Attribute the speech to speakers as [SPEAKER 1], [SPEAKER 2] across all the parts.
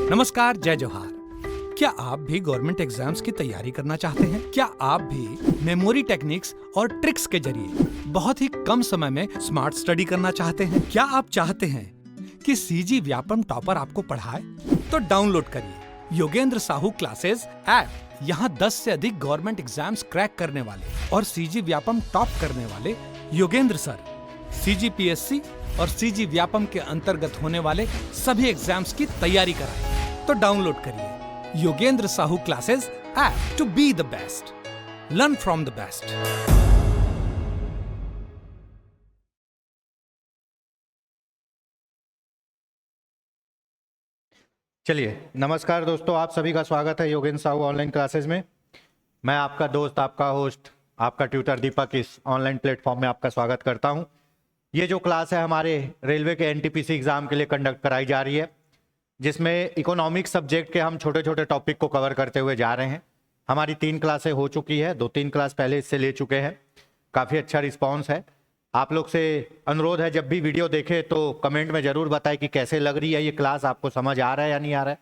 [SPEAKER 1] नमस्कार, जय जोहार। क्या आप भी गवर्नमेंट एग्जाम्स की तैयारी करना चाहते हैं? क्या आप भी मेमोरी टेक्निक्स और ट्रिक्स के जरिए बहुत ही कम समय में स्मार्ट स्टडी करना चाहते हैं? क्या आप चाहते हैं कि सीजी व्यापम टॉपर आपको पढ़ाए? तो डाउनलोड करिए योगेंद्र साहू क्लासेस ऐप। यहाँ 10 से अधिक गवर्नमेंट एग्जाम्स क्रैक करने वाले और सीजी व्यापम टॉप करने वाले योगेंद्र सर सीजीपीएससी और सीजी व्यापम के अंतर्गत होने वाले सभी एग्जाम्स की तैयारी कराएं। तो डाउनलोड करिए Yogendra Sahu classes app to be the best, learn from the best.
[SPEAKER 2] चलिए, नमस्कार दोस्तों, आप सभी का स्वागत है योगेंद्र साहू ऑनलाइन क्लासेस में। मैं आपका दोस्त, आपका होस्ट, आपका ट्यूटर दीपक इस ऑनलाइन प्लेटफॉर्म में आपका स्वागत करता हूं। ये जो क्लास है हमारे रेलवे के एनटीपीसी एग्जाम के लिए कंडक्ट कराई जा रही है, जिसमें इकोनॉमिक्स सब्जेक्ट के हम छोटे छोटे टॉपिक को कवर करते हुए जा रहे हैं। हमारी 3 क्लासें हो चुकी है, 2-3 क्लास पहले इससे ले चुके हैं। काफ़ी अच्छा रिस्पॉन्स है। आप लोग से अनुरोध है, जब भी वीडियो देखें तो कमेंट में ज़रूर बताएं कि कैसे लग रही है ये क्लास, आपको समझ आ रहा है या नहीं आ रहा है।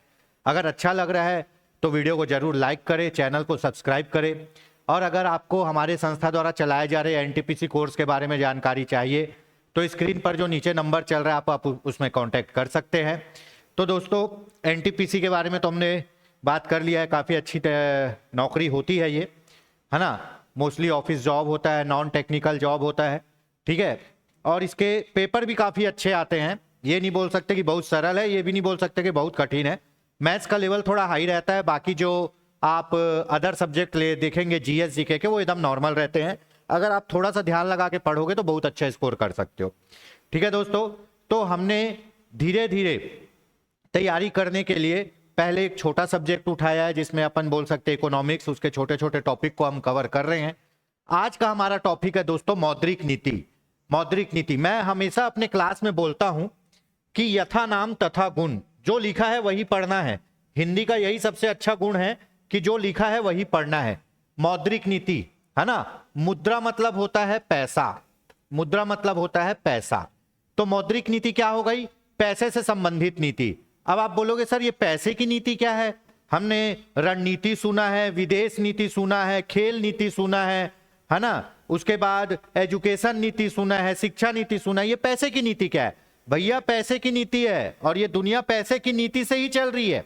[SPEAKER 2] अगर अच्छा लग रहा है तो वीडियो को ज़रूर लाइक करें, चैनल को सब्सक्राइब करें, और अगर आपको हमारे संस्था द्वारा चलाए जा रहे एनटीपीसी कोर्स के बारे में जानकारी चाहिए तो स्क्रीन पर जो नीचे नंबर चल रहा है आप उसमें कॉन्टैक्ट कर सकते हैं। तो दोस्तों, एनटीपीसी के बारे में तो हमने बात कर लिया है, काफ़ी अच्छी नौकरी होती है ये, है ना। मोस्टली ऑफिस जॉब होता है, नॉन टेक्निकल जॉब होता है, ठीक है। और इसके पेपर भी काफ़ी अच्छे आते हैं। ये नहीं बोल सकते कि बहुत सरल है, ये भी नहीं बोल सकते कि बहुत कठिन है। मैथ्स का लेवल थोड़ा हाई रहता है, बाकी जो आप अदर सब्जेक्ट ले देखेंगे जीएस जीके के, वो एकदम नॉर्मल रहते हैं। अगर आप थोड़ा सा ध्यान लगा के पढ़ोगे तो बहुत अच्छा स्कोर कर सकते हो, ठीक है दोस्तों। तो हमने धीरे धीरे तैयारी करने के लिए पहले एक छोटा सब्जेक्ट उठाया है, जिसमें अपन बोल सकते हैं इकोनॉमिक्स, उसके छोटे छोटे टॉपिक को हम कवर कर रहे हैं। आज का हमारा टॉपिक है दोस्तों मौद्रिक नीति। मौद्रिक नीति, मैं हमेशा अपने क्लास में बोलता हूं कि यथा नाम तथा गुण, जो लिखा है वही पढ़ना है। हिंदी का यही सबसे अच्छा गुण है कि जो लिखा है वही पढ़ना है। मौद्रिक नीति, है ना। मुद्रा मतलब होता है पैसा, मुद्रा मतलब होता है पैसा। तो मौद्रिक नीति क्या हो गई? पैसे से संबंधित नीति। अब आप बोलोगे सर ये पैसे की नीति क्या है? हमने रणनीति सुना है, विदेश नीति सुना है, खेल नीति सुना है ना, उसके बाद एजुकेशन नीति सुना है, शिक्षा नीति सुना है। ये पैसे की नीति क्या है? भैया पैसे की नीति है, और ये दुनिया पैसे की नीति से ही चल रही है,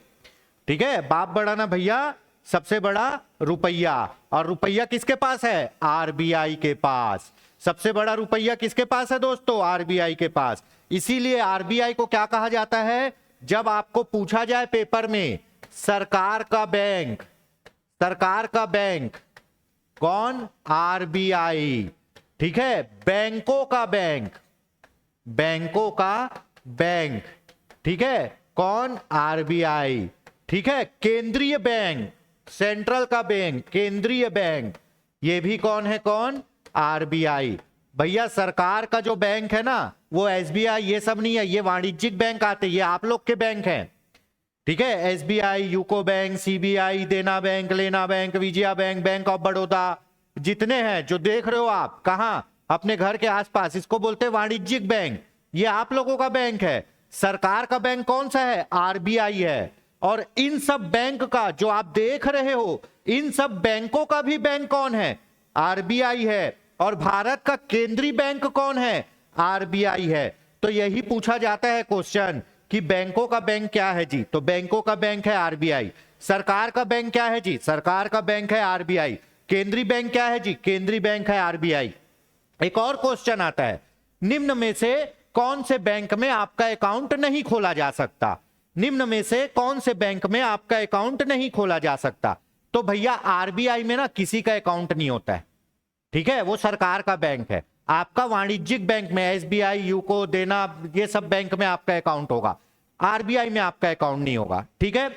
[SPEAKER 2] ठीक है। बाप बड़ा ना भैया, सबसे बड़ा रुपया। और रुपया किसके पास है? आरबीआई के पास। सबसे बड़ा रुपया किसके पास है दोस्तों? आरबीआई के पास। इसीलिए आरबीआई को क्या कहा जाता है? जब आपको पूछा जाए पेपर में सरकार का बैंक, सरकार का बैंक कौन? आरबीआई, ठीक है। बैंकों का बैंक, बैंकों का बैंक, ठीक है, कौन? आरबीआई, ठीक है। केंद्रीय बैंक, सेंट्रल का बैंक, केंद्रीय बैंक, ये भी कौन है? कौन? आरबीआई। भैया सरकार का जो बैंक है ना, वो एसबीआई ये सब नहीं है, ये वाणिज्यिक बैंक आते हैं, ये आप लोग के बैंक हैं, ठीक है। एसबीआई, यूको बैंक, सीबीआई, देना बैंक, लेना bank, Vijaya bank, bank of Baroda, जितने हैं जो देख रहे हो आप, कहां? अपने घर के आसपास, इसको बोलते हैं वाणिज्यिक बैंक। ये आप लोगों का बैंक है। सरकार का बैंक कौन सा है? आरबीआई है। और इन सब बैंक का जो आप देख रहे हो, इन सब बैंकों का भी बैंक कौन है? आरबीआई है। और भारत का केंद्रीय बैंक कौन है? आरबीआई है। तो यही पूछा जाता है क्वेश्चन कि बैंकों का बैंक क्या है जी? तो बैंकों का बैंक है आरबीआई। सरकार का बैंक क्या है जी? सरकार का बैंक है आरबीआई। केंद्रीय बैंक क्या है जी? केंद्रीय बैंक है आरबीआई। एक और क्वेश्चन आता है, निम्न में से कौन से बैंक में आपका अकाउंट नहीं खोला जा सकता? निम्न में से कौन से बैंक में आपका अकाउंट नहीं खोला जा सकता? तो भैया आरबीआई में ना किसी का अकाउंट नहीं होता है, ठीक है, वो सरकार का बैंक है। आपका वाणिज्यिक बैंक में एसबीआई, यूको, देना, ये सब बैंक में आपका अकाउंट होगा, आरबीआई में आपका अकाउंट नहीं होगा, ठीक है।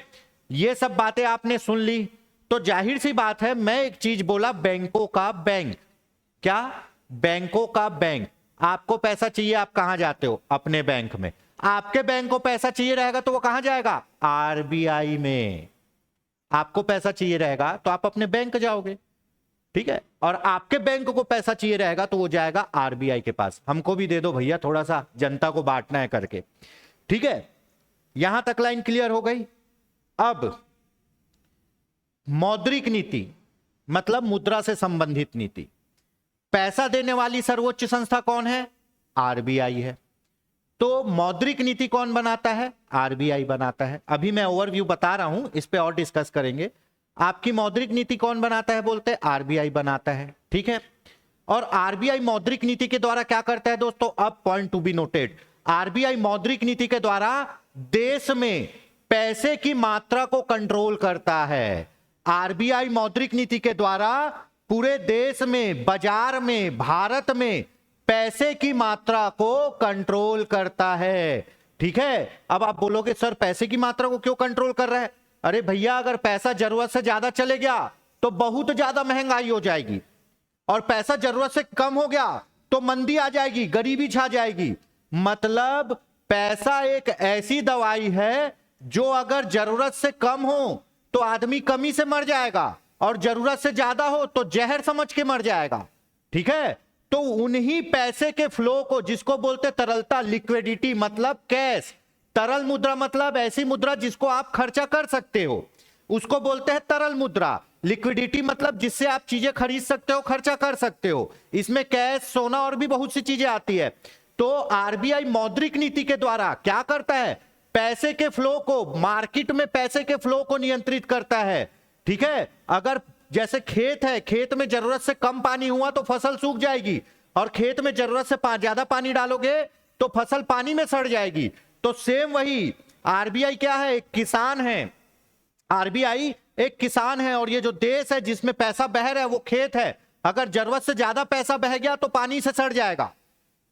[SPEAKER 2] ये सब बातें आपने सुन ली, तो जाहिर सी बात है, मैं एक चीज बोला, बैंकों का बैंक। क्या? बैंकों का बैंक। आपको पैसा चाहिए, आप कहां जाते हो? अपने बैंक में। आपके बैंक को पैसा चाहिए रहेगा तो वो कहां जाएगा? आरबीआई में। आपको पैसा चाहिए रहेगा तो आप अपने बैंक जाओगे, ठीक है। और आपके बैंक को पैसा चाहिए रहेगा तो वो जाएगा आरबीआई के पास। हमको भी दे दो भैया, थोड़ा सा जनता को बांटना है करके, ठीक है। यहां तक लाइन क्लियर हो गई? अब मौद्रिक नीति मतलब मुद्रा से संबंधित नीति। पैसा देने वाली सर्वोच्च संस्था कौन है? आरबीआई है। तो मौद्रिक नीति कौन बनाता है? आरबीआई बनाता है। अभी मैं ओवरव्यू बता रहा हूं, इस पे और डिस्कस करेंगे। आपकी मौद्रिक नीति कौन बनाता है बोलते हैं? आरबीआई बनाता है, ठीक है। और आरबीआई मौद्रिक नीति के द्वारा क्या करता है दोस्तों? अब point to be noted, RBI मौद्रिक नीति के द्वारा देश में पैसे की मात्रा को कंट्रोल करता है। आरबीआई मौद्रिक नीति के द्वारा पूरे देश में, बाजार में, भारत में पैसे की मात्रा को कंट्रोल करता है, ठीक है। अब आप बोलोगे सर पैसे की मात्रा को क्यों कंट्रोल कर रहा है? अरे भैया, अगर पैसा जरूरत से ज्यादा चले गया तो बहुत ज्यादा महंगाई हो जाएगी, और पैसा जरूरत से कम हो गया तो मंदी आ जाएगी, गरीबी छा जाएगी। मतलब पैसा एक ऐसी दवाई है जो अगर जरूरत से कम हो तो आदमी कमी से मर जाएगा, और जरूरत से ज्यादा हो तो जहर समझ के मर जाएगा, ठीक है। तो उन्हीं पैसे के फ्लो को, जिसको बोलते तरलता, लिक्विडिटी मतलब कैश, तरल मुद्रा मतलब ऐसी मुद्रा जिसको आप खर्चा कर सकते हो, उसको बोलते हैं तरल मुद्रा। लिक्विडिटी मतलब जिससे आप चीजें खरीद सकते हो, खर्चा कर सकते हो। इसमें कैश, सोना और भी बहुत सी चीजें आती है। तो आरबीआई मौद्रिक नीति के द्वारा क्या करता है? पैसे के फ्लो को, मार्केट में पैसे के फ्लो को नियंत्रित करता है, ठीक है। अगर जैसे खेत है, खेत में जरूरत से कम पानी हुआ तो फसल सूख जाएगी, और खेत में जरूरत से ज्यादा पानी डालोगे तो फसल पानी में सड़ जाएगी। तो सेम वही आरबीआई क्या है? एक किसान है। आरबीआई एक किसान है, और ये जो देश है जिसमें पैसा बह रहा है वो खेत है। अगर जरूरत से ज्यादा पैसा बह गया तो पानी से सड़ जाएगा,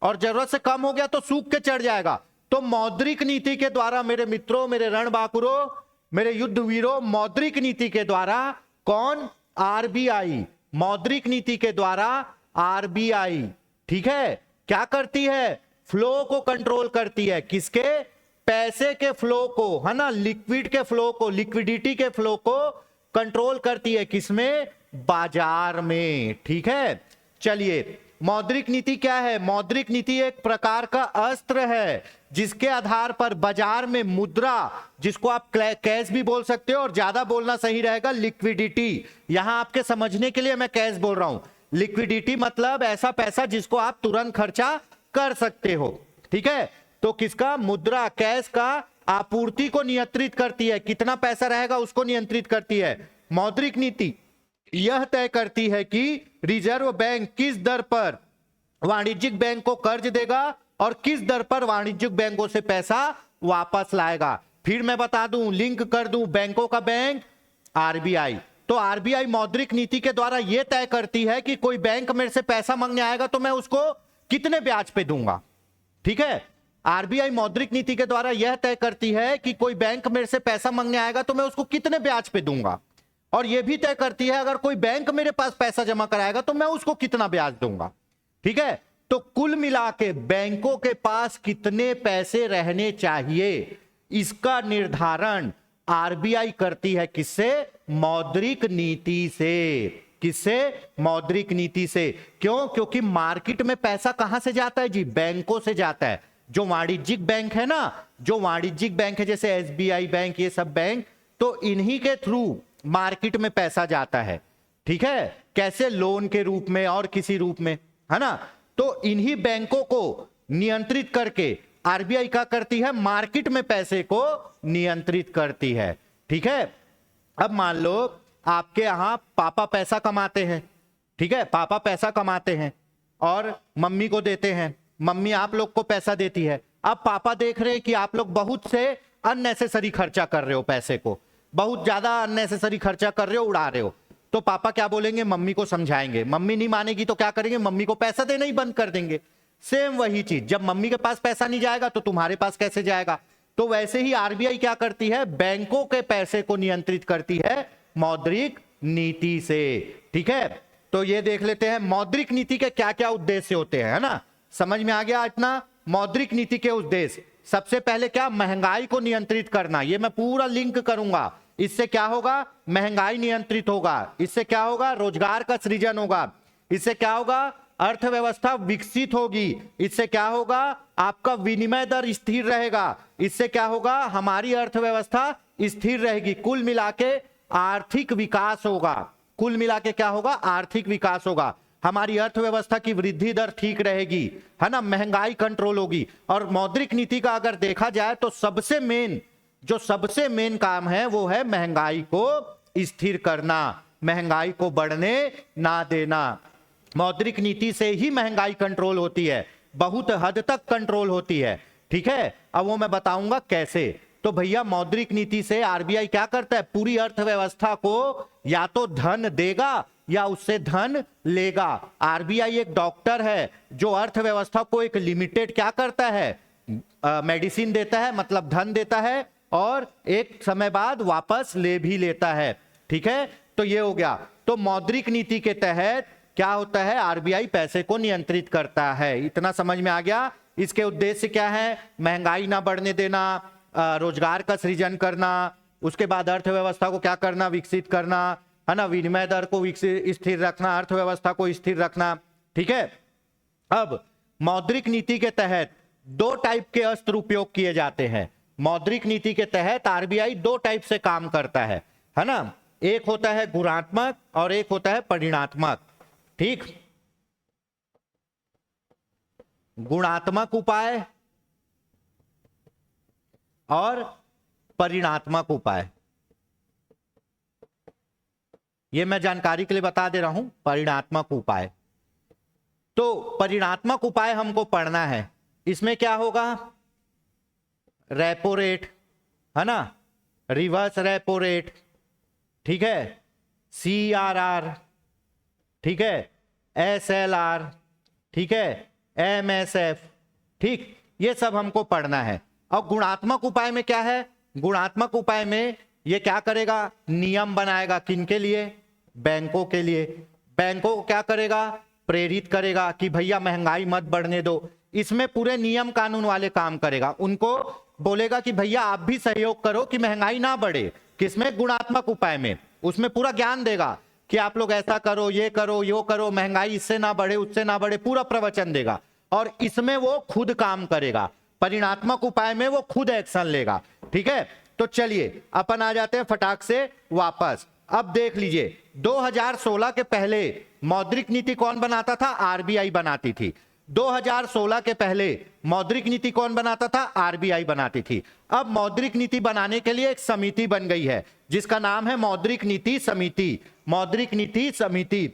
[SPEAKER 2] और जरूरत से कम हो गया तो सूख के चढ़ जाएगा। तो मौद्रिक नीति के द्वारा मेरे मित्रों, मेरे रणबांकुरों, मेरे युद्ध वीरों, मौद्रिक नीति के द्वारा कौन? आरबीआई। मौद्रिक नीति के द्वारा आरबीआई, ठीक है, क्या करती है? फ्लो को कंट्रोल करती है। किसके? पैसे के फ्लो को, है ना, लिक्विड के फ्लो को, लिक्विडिटी के फ्लो को कंट्रोल करती है। किसमें? बाजार में, ठीक है। चलिए, मौद्रिक नीति क्या है? मौद्रिक नीति एक प्रकार का अस्त्र है जिसके आधार पर बाजार में मुद्रा, जिसको आप कैश भी बोल सकते हो, और ज्यादा बोलना सही रहेगा लिक्विडिटी। यहां आपके समझने के लिए मैं कैश बोल रहा हूं। लिक्विडिटी मतलब ऐसा पैसा जिसको आप तुरंत खर्चा कर सकते हो, ठीक है। तो किसका? मुद्रा, कैश का आपूर्ति को नियंत्रित करती है, कितना पैसा रहेगा उसको नियंत्रित करती है। मौद्रिक नीति यह तय करती है कि रिजर्व बैंक किस दर पर वाणिज्यिक बैंक को कर्ज देगा और किस दर पर वाणिज्यिक बैंकों से पैसा वापस लाएगा। फिर मैं बता दूं, लिंक कर दूं, बैंकों का बैंक आरबीआई। तो आरबीआई मौद्रिक नीति के द्वारा यह तय करती है कि कोई बैंक मेरे से पैसा मांगने आएगा तो मैं उसको कितने ब्याज पे दूंगा, ठीक है। आरबीआई मौद्रिक नीति के द्वारा यह तय करती है कि कोई बैंक मेरे से पैसा मांगने आएगा तो मैं उसको कितने ब्याज पे दूंगा, और यह भी तय करती है अगर कोई बैंक मेरे पास पैसा जमा कराएगा तो मैं उसको कितना ब्याज दूंगा, ठीक है। तो कुल मिला के बैंकों के पास कितने पैसे रहने चाहिए, इसका निर्धारण आरबीआई करती है। किससे? मौद्रिक नीति से। किससे? मौद्रिक नीति से। क्यों? क्योंकि मार्केट में पैसा कहां से जाता है जी? बैंकों से जाता है। जो वाणिज्यिक बैंक है ना, जो वाणिज्यिक बैंक है जैसे एसबीआई बैंक, ये सब बैंक, तो इन्हीं के थ्रू मार्केट में पैसा जाता है, ठीक है। कैसे? लोन के रूप में और किसी रूप में, है ना। तो इन्हीं बैंकों को नियंत्रित करके आरबीआई क्या करती है? मार्केट में पैसे को नियंत्रित करती है, ठीक है। अब मान लो आपके यहां पापा पैसा कमाते हैं, ठीक है, पापा पैसा कमाते हैं और मम्मी को देते हैं, मम्मी आप लोग को पैसा देती है। अब पापा देख रहे हैं कि आप लोग बहुत से अननेसेसरी खर्चा कर रहे हो, पैसे को बहुत ज्यादा अननेसेसरी खर्चा कर रहे हो, उड़ा रहे हो। तो पापा क्या बोलेंगे? मम्मी को समझाएंगे। मम्मी नहीं मानेगी तो क्या करेंगे? मम्मी को पैसा देना ही बंद कर देंगे। सेम वही चीज, जब मम्मी के पास पैसा नहीं जाएगा तो तुम्हारे पास कैसे जाएगा? तो वैसे ही आरबीआई क्या करती है? बैंकों के पैसे को नियंत्रित करती है मौद्रिक नीति से, ठीक है। तो ये देख लेते हैं मौद्रिक नीति के क्या क्या उद्देश्य होते हैं, है ना। समझ में आ गया इतना? मौद्रिक नीति के उद्देश्य सबसे पहले क्या? महंगाई को नियंत्रित करना। ये मैं पूरा लिंक करूंगा। इससे क्या होगा? महंगाई नियंत्रित होगा। इससे क्या होगा? रोजगार का सृजन होगा। इससे क्या होगा? अर्थव्यवस्था विकसित होगी। इससे क्या होगा, आपका विनिमय दर स्थिर रहेगा। इससे क्या होगा, हमारी अर्थव्यवस्था स्थिर रहेगी। कुल मिलाके आर्थिक विकास होगा। कुल मिलाके क्या होगा, आर्थिक विकास होगा। हमारी अर्थव्यवस्था की वृद्धि दर ठीक रहेगी, है ना, महंगाई कंट्रोल होगी। और मौद्रिक नीति का अगर देखा जाए तो सबसे मेन काम है वो है महंगाई को स्थिर करना, महंगाई को बढ़ने ना देना। मौद्रिक नीति से ही महंगाई कंट्रोल होती है, बहुत हद तक कंट्रोल होती है। ठीक है, अब वो मैं बताऊंगा कैसे। तो भैया मौद्रिक नीति से आरबीआई क्या करता है, पूरी अर्थव्यवस्था को या तो धन देगा या उससे धन लेगा। आरबीआई एक डॉक्टर है जो अर्थव्यवस्था को एक लिमिटेड क्या करता है, मेडिसिन देता है, मतलब धन देता है, और एक समय बाद वापस ले भी लेता है। ठीक है, तो ये हो गया। तो मौद्रिक नीति के तहत क्या होता है, आरबीआई पैसे को नियंत्रित करता है। इतना समझ में आ गया। इसके उद्देश्य क्या है, महंगाई ना बढ़ने देना, रोजगार का सृजन करना, उसके बाद अर्थव्यवस्था को क्या करना, विकसित करना, है ना, विनिमय दर को स्थिर रखना, अर्थव्यवस्था को स्थिर रखना। ठीक है, अब मौद्रिक नीति के तहत दो टाइप के अस्त्र उपयोग किए जाते हैं। मौद्रिक नीति के तहत आरबीआई दो टाइप से काम करता है ना। एक होता है गुणात्मक और एक होता है परिणात्मक। ठीक, गुणात्मक उपाय और परिणात्मक उपाय, ये मैं जानकारी के लिए बता दे रहा हूं। परिणात्मक उपाय, तो परिणात्मक उपाय हमको पढ़ना है। इसमें क्या होगा, रेपो रेट, है ना, रिवर्स रेपो रेट, ठीक है, सीआरआर, ठीक है, एसएलआर, ठीक है, एमएसएफ, ठीक, ये सब हमको पढ़ना है। और गुणात्मक उपाय में क्या है, गुणात्मक उपाय में ये क्या करेगा, नियम बनाएगा। किनके लिए, बैंकों के लिए। बैंकों को क्या करेगा, प्रेरित करेगा कि भैया महंगाई मत बढ़ने दो। इसमें पूरे नियम कानून वाले काम करेगा। उनको बोलेगा कि भैया आप भी सहयोग करो कि महंगाई ना बढ़े। किसमें, गुणात्मक उपाय में। उसमें पूरा ज्ञान देगा कि आप लोग ऐसा करो, ये करो, यो करो, महंगाई इससे ना बढ़े, उससे ना बढ़े, पूरा प्रवचन देगा। और इसमें वो खुद काम करेगा। परिणात्मक उपाय में वो खुद एक्शन लेगा। ठीक है, तो चलिए अपन आ जाते हैं फटाक से वापस। अब देख लीजिए, 2016 के पहले मौद्रिक नीति कौन बनाता था, आरबीआई बनाती थी। 2016 के पहले मौद्रिक नीति कौन बनाता था, आरबीआई बनाती थी। अब मौद्रिक नीति बनाने के लिए एक समिति बन गई है जिसका नाम है मौद्रिक नीति समिति। मौद्रिक नीति समिति,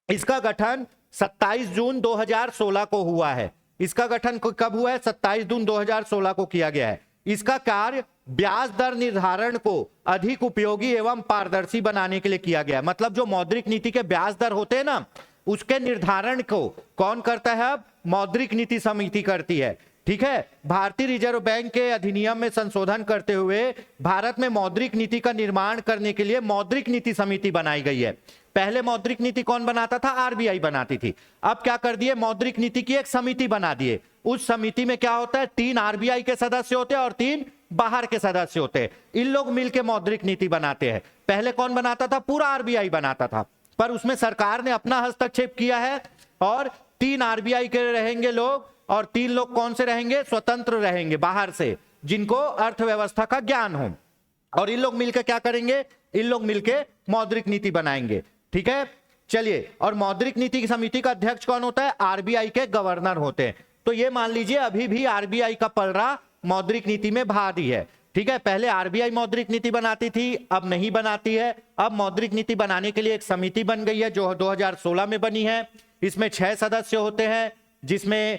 [SPEAKER 2] इसका गठन 27 जून 2016 को हुआ है। इसका गठन कब हुआ है, 27 जून 2016 को किया गया है। इसका कार्य ब्याज दर निर्धारण को अधिक उपयोगी एवं पारदर्शी बनाने के लिए किया गया। मतलब जो मौद्रिक नीति के ब्याज दर होते हैं ना, उसके निर्धारण को कौन करता है, अब मौद्रिक नीति समिति करती है। ठीक है, भारतीय रिजर्व बैंक के अधिनियम में संशोधन करते हुए भारत में मौद्रिक नीति का निर्माण करने के लिए मौद्रिक नीति समिति बनाई गई है। पहले मौद्रिक नीति कौन बनाता था, आरबीआई बनाती थी। अब क्या कर दिए, मौद्रिक नीति की एक समिति बना दिए। उस समिति में क्या होता है, 3 आरबीआई के सदस्य होते हैं और 3 बाहर के सदस्य होते हैं। इन लोग मिलकर मौद्रिक नीति बनाते हैं। पहले कौन बनाता था, पूरा आरबीआई बनाता था, पर उसमें सरकार ने अपना हस्तक्षेप किया है और 3 आरबीआई के रहेंगे लोग और 3 लोग कौन से रहेंगे, स्वतंत्र रहेंगे बाहर से, जिनको अर्थव्यवस्था का ज्ञान हो। और इन लोग मिलकर क्या करेंगे, इन लोग मिलकर मौद्रिक नीति बनाएंगे। ठीक है, चलिए, और मौद्रिक नीति की समिति का अध्यक्ष कौन होता है, आरबीआई के गवर्नर होते हैं। तो ये मान लीजिए अभी भी आरबीआई का पलड़ा मौद्रिक नीति में भारी है। ठीक है, पहले आरबीआई मौद्रिक नीति बनाती थी, अब नहीं बनाती है। अब मौद्रिक नीति बनाने के लिए एक समिति बन गई है जो 2016 में बनी है। इसमें 6 सदस्य होते हैं, जिसमें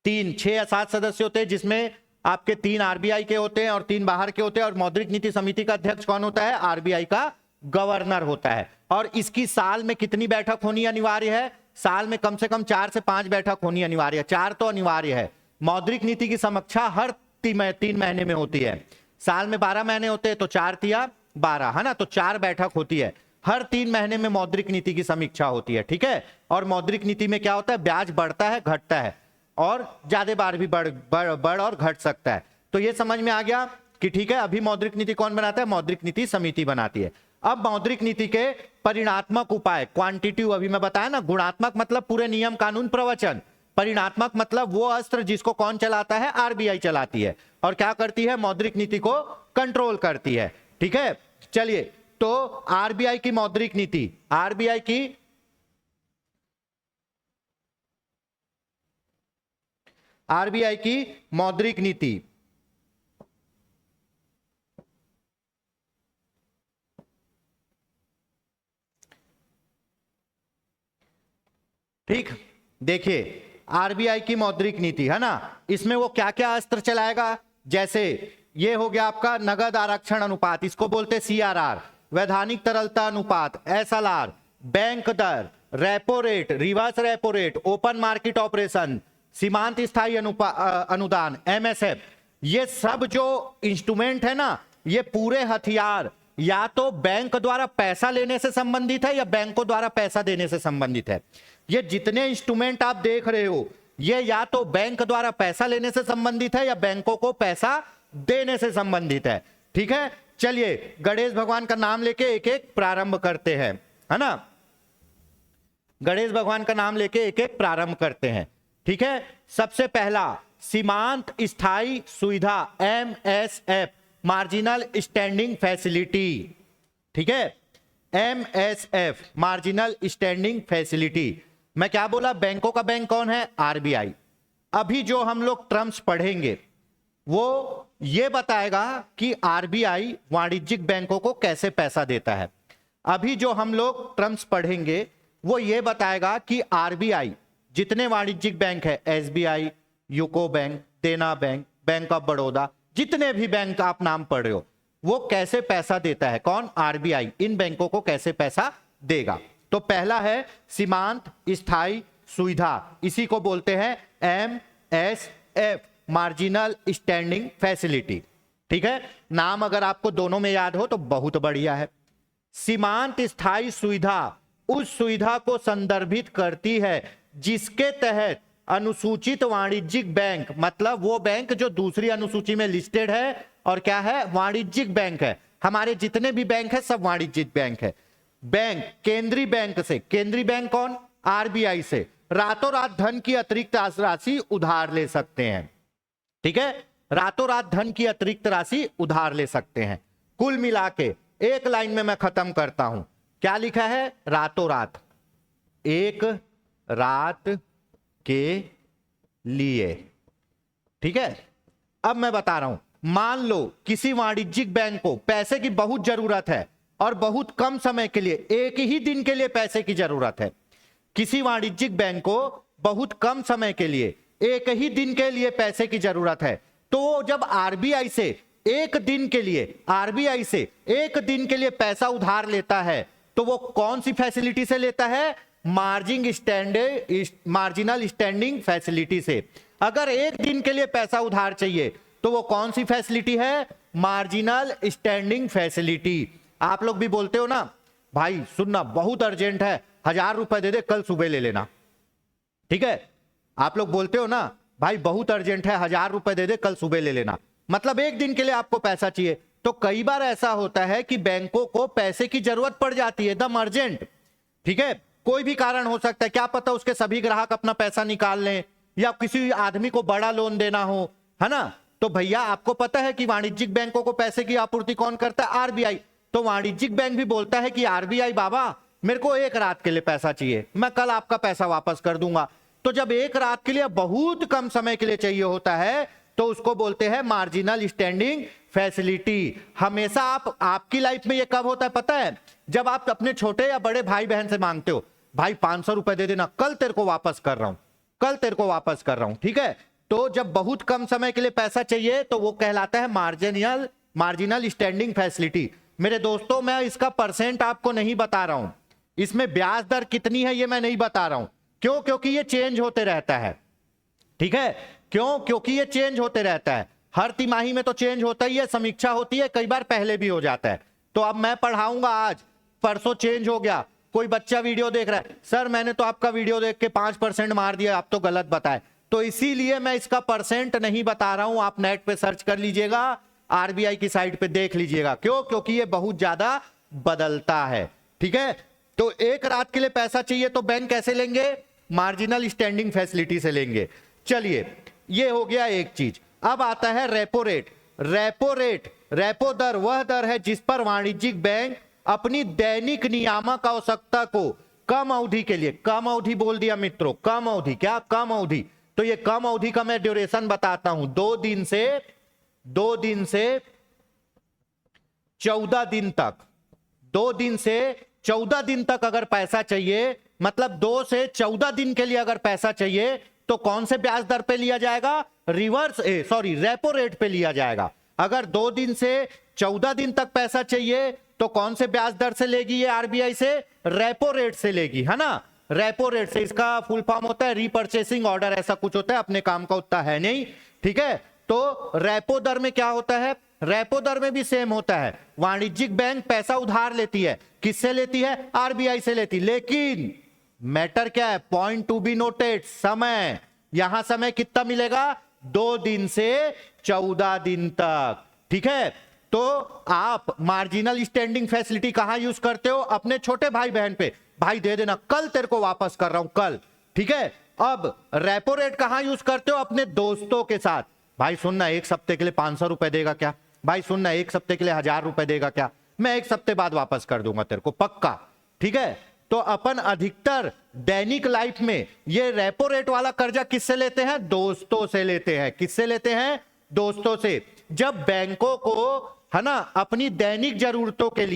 [SPEAKER 2] 6 या 7 सदस्य होते हैं, जिसमें आपके 3 आरबीआई के होते हैं और 3 बाहर के होते हैं। और मौद्रिक नीति समिति का अध्यक्ष कौन होता है, आरबीआई का गवर्नर होता है। और इसकी साल में कितनी बैठक होनी अनिवार्य है, साल में कम से कम 4 से 5 बैठक होनी अनिवार्य है। 4 तो अनिवार्य है। मौद्रिक नीति की समीक्षा हर 3 महीने में होती है। साल में 12 महीने होते हैं तो 4 तिया 12, है ना, तो 4 बैठक होती है। हर 3 महीने में मौद्रिक नीति की समीक्षा होती है। ठीक है, और मौद्रिक नीति में क्या होता है, ब्याज बढ़ता है, घटता है, और ज्यादा बार भी बढ़ और घट सकता है। तो ये समझ में आ गया कि ठीक है, अभी मौद्रिक नीति कौन बनाता है, मौद्रिक नीति समिति बनाती है। अब मौद्रिक नीति के परिणात्मक उपाय, क्वांटिटिव अभी मैं बताया ना, गुणात्मक मतलब पूरे नियम कानून प्रवचन, परिणात्मक मतलब वो अस्त्र जिसको कौन चलाता है, आरबीआई चलाती है, और क्या करती है, मौद्रिक नीति को कंट्रोल करती है। ठीक है, चलिए, तो आरबीआई की मौद्रिक नीति, आरबीआई की मौद्रिक नीति, ठीक, देखिए आरबीआई की मौद्रिक नीति है ना, इसमें वो क्या क्या अस्त्र चलाएगा, जैसे ये हो गया आपका नगद आरक्षण अनुपात, इसको बोलते सीआरआर, वैधानिक तरलता अनुपात एसएलआर, बैंक दर, repo rate, reverse repo rate, open market operation, सीमांत स्थायी अनुदान एमएसएफ, ये सब जो इंस्ट्रूमेंट है ना, ये पूरे हथियार या तो बैंक द्वारा पैसा लेने से संबंधित है या बैंकों द्वारा पैसा देने से संबंधित है। ये जितने इंस्ट्रूमेंट आप देख रहे हो ये या तो बैंक द्वारा पैसा लेने से संबंधित है या बैंकों को पैसा देने से संबंधित है। ठीक है, चलिए गणेश भगवान का नाम लेके एक एक प्रारंभ करते हैं, है ना, गणेश भगवान का नाम लेके एक एक प्रारंभ करते हैं। ठीक है, सबसे पहला सीमांत स्थायी सुविधा एमएसएफ, मार्जिनल स्टैंडिंग फैसिलिटी। ठीक है, एमएसएफ मार्जिनल स्टैंडिंग फैसिलिटी। मैं क्या बोला, बैंकों का बैंक कौन है, आरबीआई। अभी जो हम लोग टर्म्स पढ़ेंगे वो ये बताएगा कि आरबीआई वाणिज्यिक बैंकों को कैसे पैसा देता है। अभी जो हम लोग टर्म्स पढ़ेंगे वो ये बताएगा कि आरबीआई जितने वाणिज्यिक बैंक है, एसबीआई, यूको बैंक, देना बैंक, बैंक ऑफ बड़ौदा, जितने भी बैंक आप नाम पढ़ रहे हो, वो कैसे पैसा देता है, कौन, आरबीआई, इन बैंकों को कैसे पैसा देगा। तो पहला है सीमांत स्थायी सुविधा, इसी को बोलते हैं एमएसएफ, मार्जिनल स्टैंडिंग फैसिलिटी। ठीक है, नाम अगर आपको दोनों में याद हो तो बहुत बढ़िया है। सीमांत स्थायी सुविधा उस सुविधा को संदर्भित करती है जिसके तहत अनुसूचित वाणिज्यिक बैंक, मतलब वो बैंक जो दूसरी अनुसूची में लिस्टेड है और क्या है, वाणिज्यिक बैंक है। हमारे जितने भी बैंक है सब वाणिज्यिक बैंक है। बैंक केंद्रीय बैंक से, केंद्रीय बैंक कौन, आरबीआई से रातों रात धन की अतिरिक्त राशि उधार ले सकते हैं। ठीक है, रातों रात धन की अतिरिक्त राशि उधार ले सकते हैं। कुल मिला के एक लाइन में मैं खत्म करता हूं, क्या लिखा है, रातों रात, एक रात के लिए। ठीक है, अब मैं बता रहा हूं, मान लो किसी वाणिज्यिक बैंक को पैसे की बहुत जरूरत है और बहुत कम समय के लिए, एक ही दिन के लिए पैसे की जरूरत है। किसी वाणिज्यिक बैंक को बहुत कम समय के लिए, एक ही दिन के लिए पैसे की जरूरत है, तो जब आरबीआई से एक दिन के लिए, आरबीआई से एक दिन के लिए पैसा उधार लेता है तो वो कौन सी फैसिलिटी से लेता है, मार्जिनल स्टैंडिंग फैसिलिटी से। अगर एक दिन के लिए पैसा उधार चाहिए तो वो कौन सी फैसिलिटी है, मार्जिनल स्टैंडिंग फैसिलिटी। आप लोग भी बोलते हो ना, भाई सुनना बहुत अर्जेंट है, 1000 रुपए दे दे, कल सुबह ले लेना। ठीक है, आप लोग बोलते हो ना, भाई बहुत अर्जेंट है, 1000 रुपए दे दे, कल सुबह ले लेना, मतलब एक दिन के लिए आपको पैसा चाहिए। तो कई बार ऐसा होता है कि बैंकों को पैसे की जरूरत पड़ जाती है, एकदम अर्जेंट। ठीक है, कोई भी कारण हो सकता है, क्या पता उसके सभी ग्राहक अपना पैसा निकाल लें या किसी आदमी को बड़ा लोन देना हो, है ना। तो भैया आपको पता है कि वाणिज्यिक बैंकों को पैसे की आपूर्ति कौन करता है, आरबीआई। तो वाणिज्यिक बैंक भी बोलता है कि आरबीआई बाबा मेरे को एक रात के लिए पैसा चाहिए, मैं कल आपका पैसा वापस कर दूंगा। तो जब एक रात के लिए बहुत कम समय के लिए चाहिए होता है तो उसको बोलते हैं मार्जिनल स्टैंडिंग फैसिलिटी। हमेशा आपकी लाइफ में ये कब होता है पता है, जब आप अपने छोटे या बड़े भाई बहन से मांगते हो, भाई 500 रुपए दे देना, कल तेरे को वापस कर रहा हूं, कल तेरे को वापस कर रहा हूं। ठीक है, तो जब बहुत कम समय के लिए पैसा चाहिए तो वो कहलाता है मार्जिनल स्टैंडिंग फैसिलिटी। मेरे दोस्तों मैं इसका परसेंट आपको नहीं बता रहा हूं, इसमें ब्याज दर कितनी है ये मैं नहीं बता रहा हूं। क्यों, क्योंकि ये चेंज होते रहता है। ठीक है, क्यों, क्योंकि ये चेंज होते रहता है, हर तिमाही में तो चेंज होता ही है, समीक्षा होती है, कई बार पहले भी हो जाता है। तो अब मैं पढ़ाऊंगा आज, परसों चेंज हो गया, कोई बच्चा वीडियो देख रहा है, सर मैंने तो आपका वीडियो देख के 5% मार दिया, आप तो गलत बताए। तो इसीलिए मैं इसका परसेंट नहीं बता रहा हूं, आप नेट पे सर्च कर लीजिएगा, आरबीआई की साइट पे देख लीजिएगा। क्यों, क्योंकि ये बहुत ज्यादा बदलता है। ठीक है, तो एक रात के लिए पैसा चाहिए तो बैंक कैसे लेंगे? मार्जिनल स्टैंडिंग फैसिलिटी से लेंगे। चलिए, ये हो गया एक चीज। अब आता है repo rate. Repo rate, repo दर वह दर है जिस पर वाणिज्यिक बैंक अपनी दैनिक नियामक आवश्यकता को कम अवधि के लिए, कम अवधि बोल दिया मित्रों, कम अवधि, क्या कम अवधि, तो ये कम अवधि का मैं ड्यूरेशन बताता हूं, 2 दिन से 14 दिन तक, 2 दिन से 14 दिन तक अगर पैसा चाहिए, मतलब 2 से 14 दिन के लिए अगर पैसा चाहिए तो कौन से ब्याज दर पे लिया जाएगा? रेपो रेट पे लिया जाएगा। अगर 2 दिन से 14 दिन तक पैसा चाहिए तो कौन से ब्याज दर से लेगी ये आरबीआई से? रेपो रेट से लेगी, है ना, रेपो रेट से। इसका फुल फॉर्म होता है रीपर्चेसिंग ऑर्डर, ऐसा कुछ होता है, अपने काम का उतना है नहीं। ठीक है, तो रेपो दर में क्या होता है? रेपो दर में भी सेम होता है। वाणिज्यिक बैंक पैसा उधार लेती है, किससे लेती है? आरबीआई से लेती। लेकिन मैटर क्या है? पॉइंट टू बी नोटेड, समय। यहां समय कितना मिलेगा? 2 दिन से 14 दिन तक। ठीक है, तो आप मार्जिनल स्टैंडिंग फैसिलिटी कहां यूज करते हो? अपने छोटे भाई बहन पे, भाई दे देना, कल तेरे को वापस कर रहा हूं, कल। ठीक है, अब रेपो रेट कहां यूज करते हो? अपने दोस्तों के साथ। भाई सुनना, 1 हफ्ते के लिए 500 रुपए देगा क्या? भाई सुनना, 1 हफ्ते के लिए 1000 रुपए देगा क्या? मैं 1 हफ्ते बाद वापस कर दूंगा तेरे को, पक्का। ठीक है, तो अपन अधिकतर दैनिक लाइफ में ये रेपो रेट वाला कर्जा किससे लेते हैं? दोस्तों से लेते हैं। किससे लेते हैं? दोस्तों से। जब बैंकों को, है ना, अपनी दैनिक जरूरतों के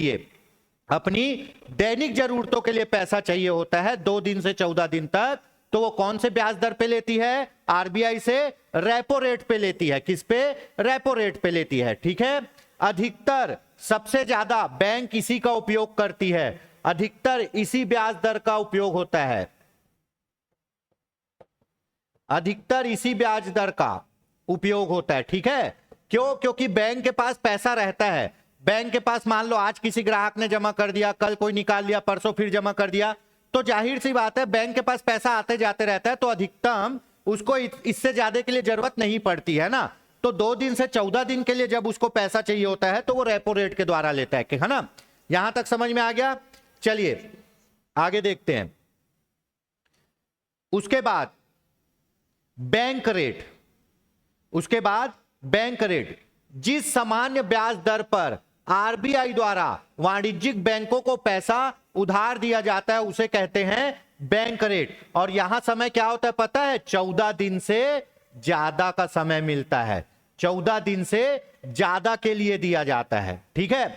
[SPEAKER 2] लिए पैसा चाहिए होता है 2 दिन से 14 दिन तक, तो वो कौन से ब्याज दर पे लेती है? आरबीआई से रेपो रेट पे लेती है। किस पे? रेपो रेट पे लेती है। ठीक है, अधिकतर सबसे ज्यादा बैंक इसी का उपयोग करती है, अधिकतर इसी ब्याज दर का उपयोग होता है, अधिकतर इसी ब्याज दर का उपयोग होता है। ठीक है, क्यों? क्योंकि बैंक के पास पैसा रहता है। बैंक के पास मान लो आज किसी ग्राहक ने जमा कर दिया, कल कोई निकाल लिया, परसों फिर जमा कर दिया, तो जाहिर सी बात है बैंक के पास पैसा आते जाते रहता है, तो अधिकतम उसको इससे ज्यादा के लिए जरूरत नहीं पड़ती है ना। तो 2 दिन से 14 दिन के लिए जब उसको पैसा चाहिए होता है तो वो रेपो रेट के द्वारा लेता है, है ना। यहां तक समझ में आ गया? चलिए आगे देखते हैं। उसके बाद बैंक रेट, उसके बाद बैंक रेट, जिस सामान्य ब्याज दर पर आरबीआई द्वारा वाणिज्यिक बैंकों को पैसा उधार दिया जाता है उसे कहते हैं बैंक रेट। और यहां समय क्या होता है पता है? 14 दिन से ज्यादा का समय मिलता है, 14 दिन से ज्यादा के लिए दिया जाता है। ठीक है,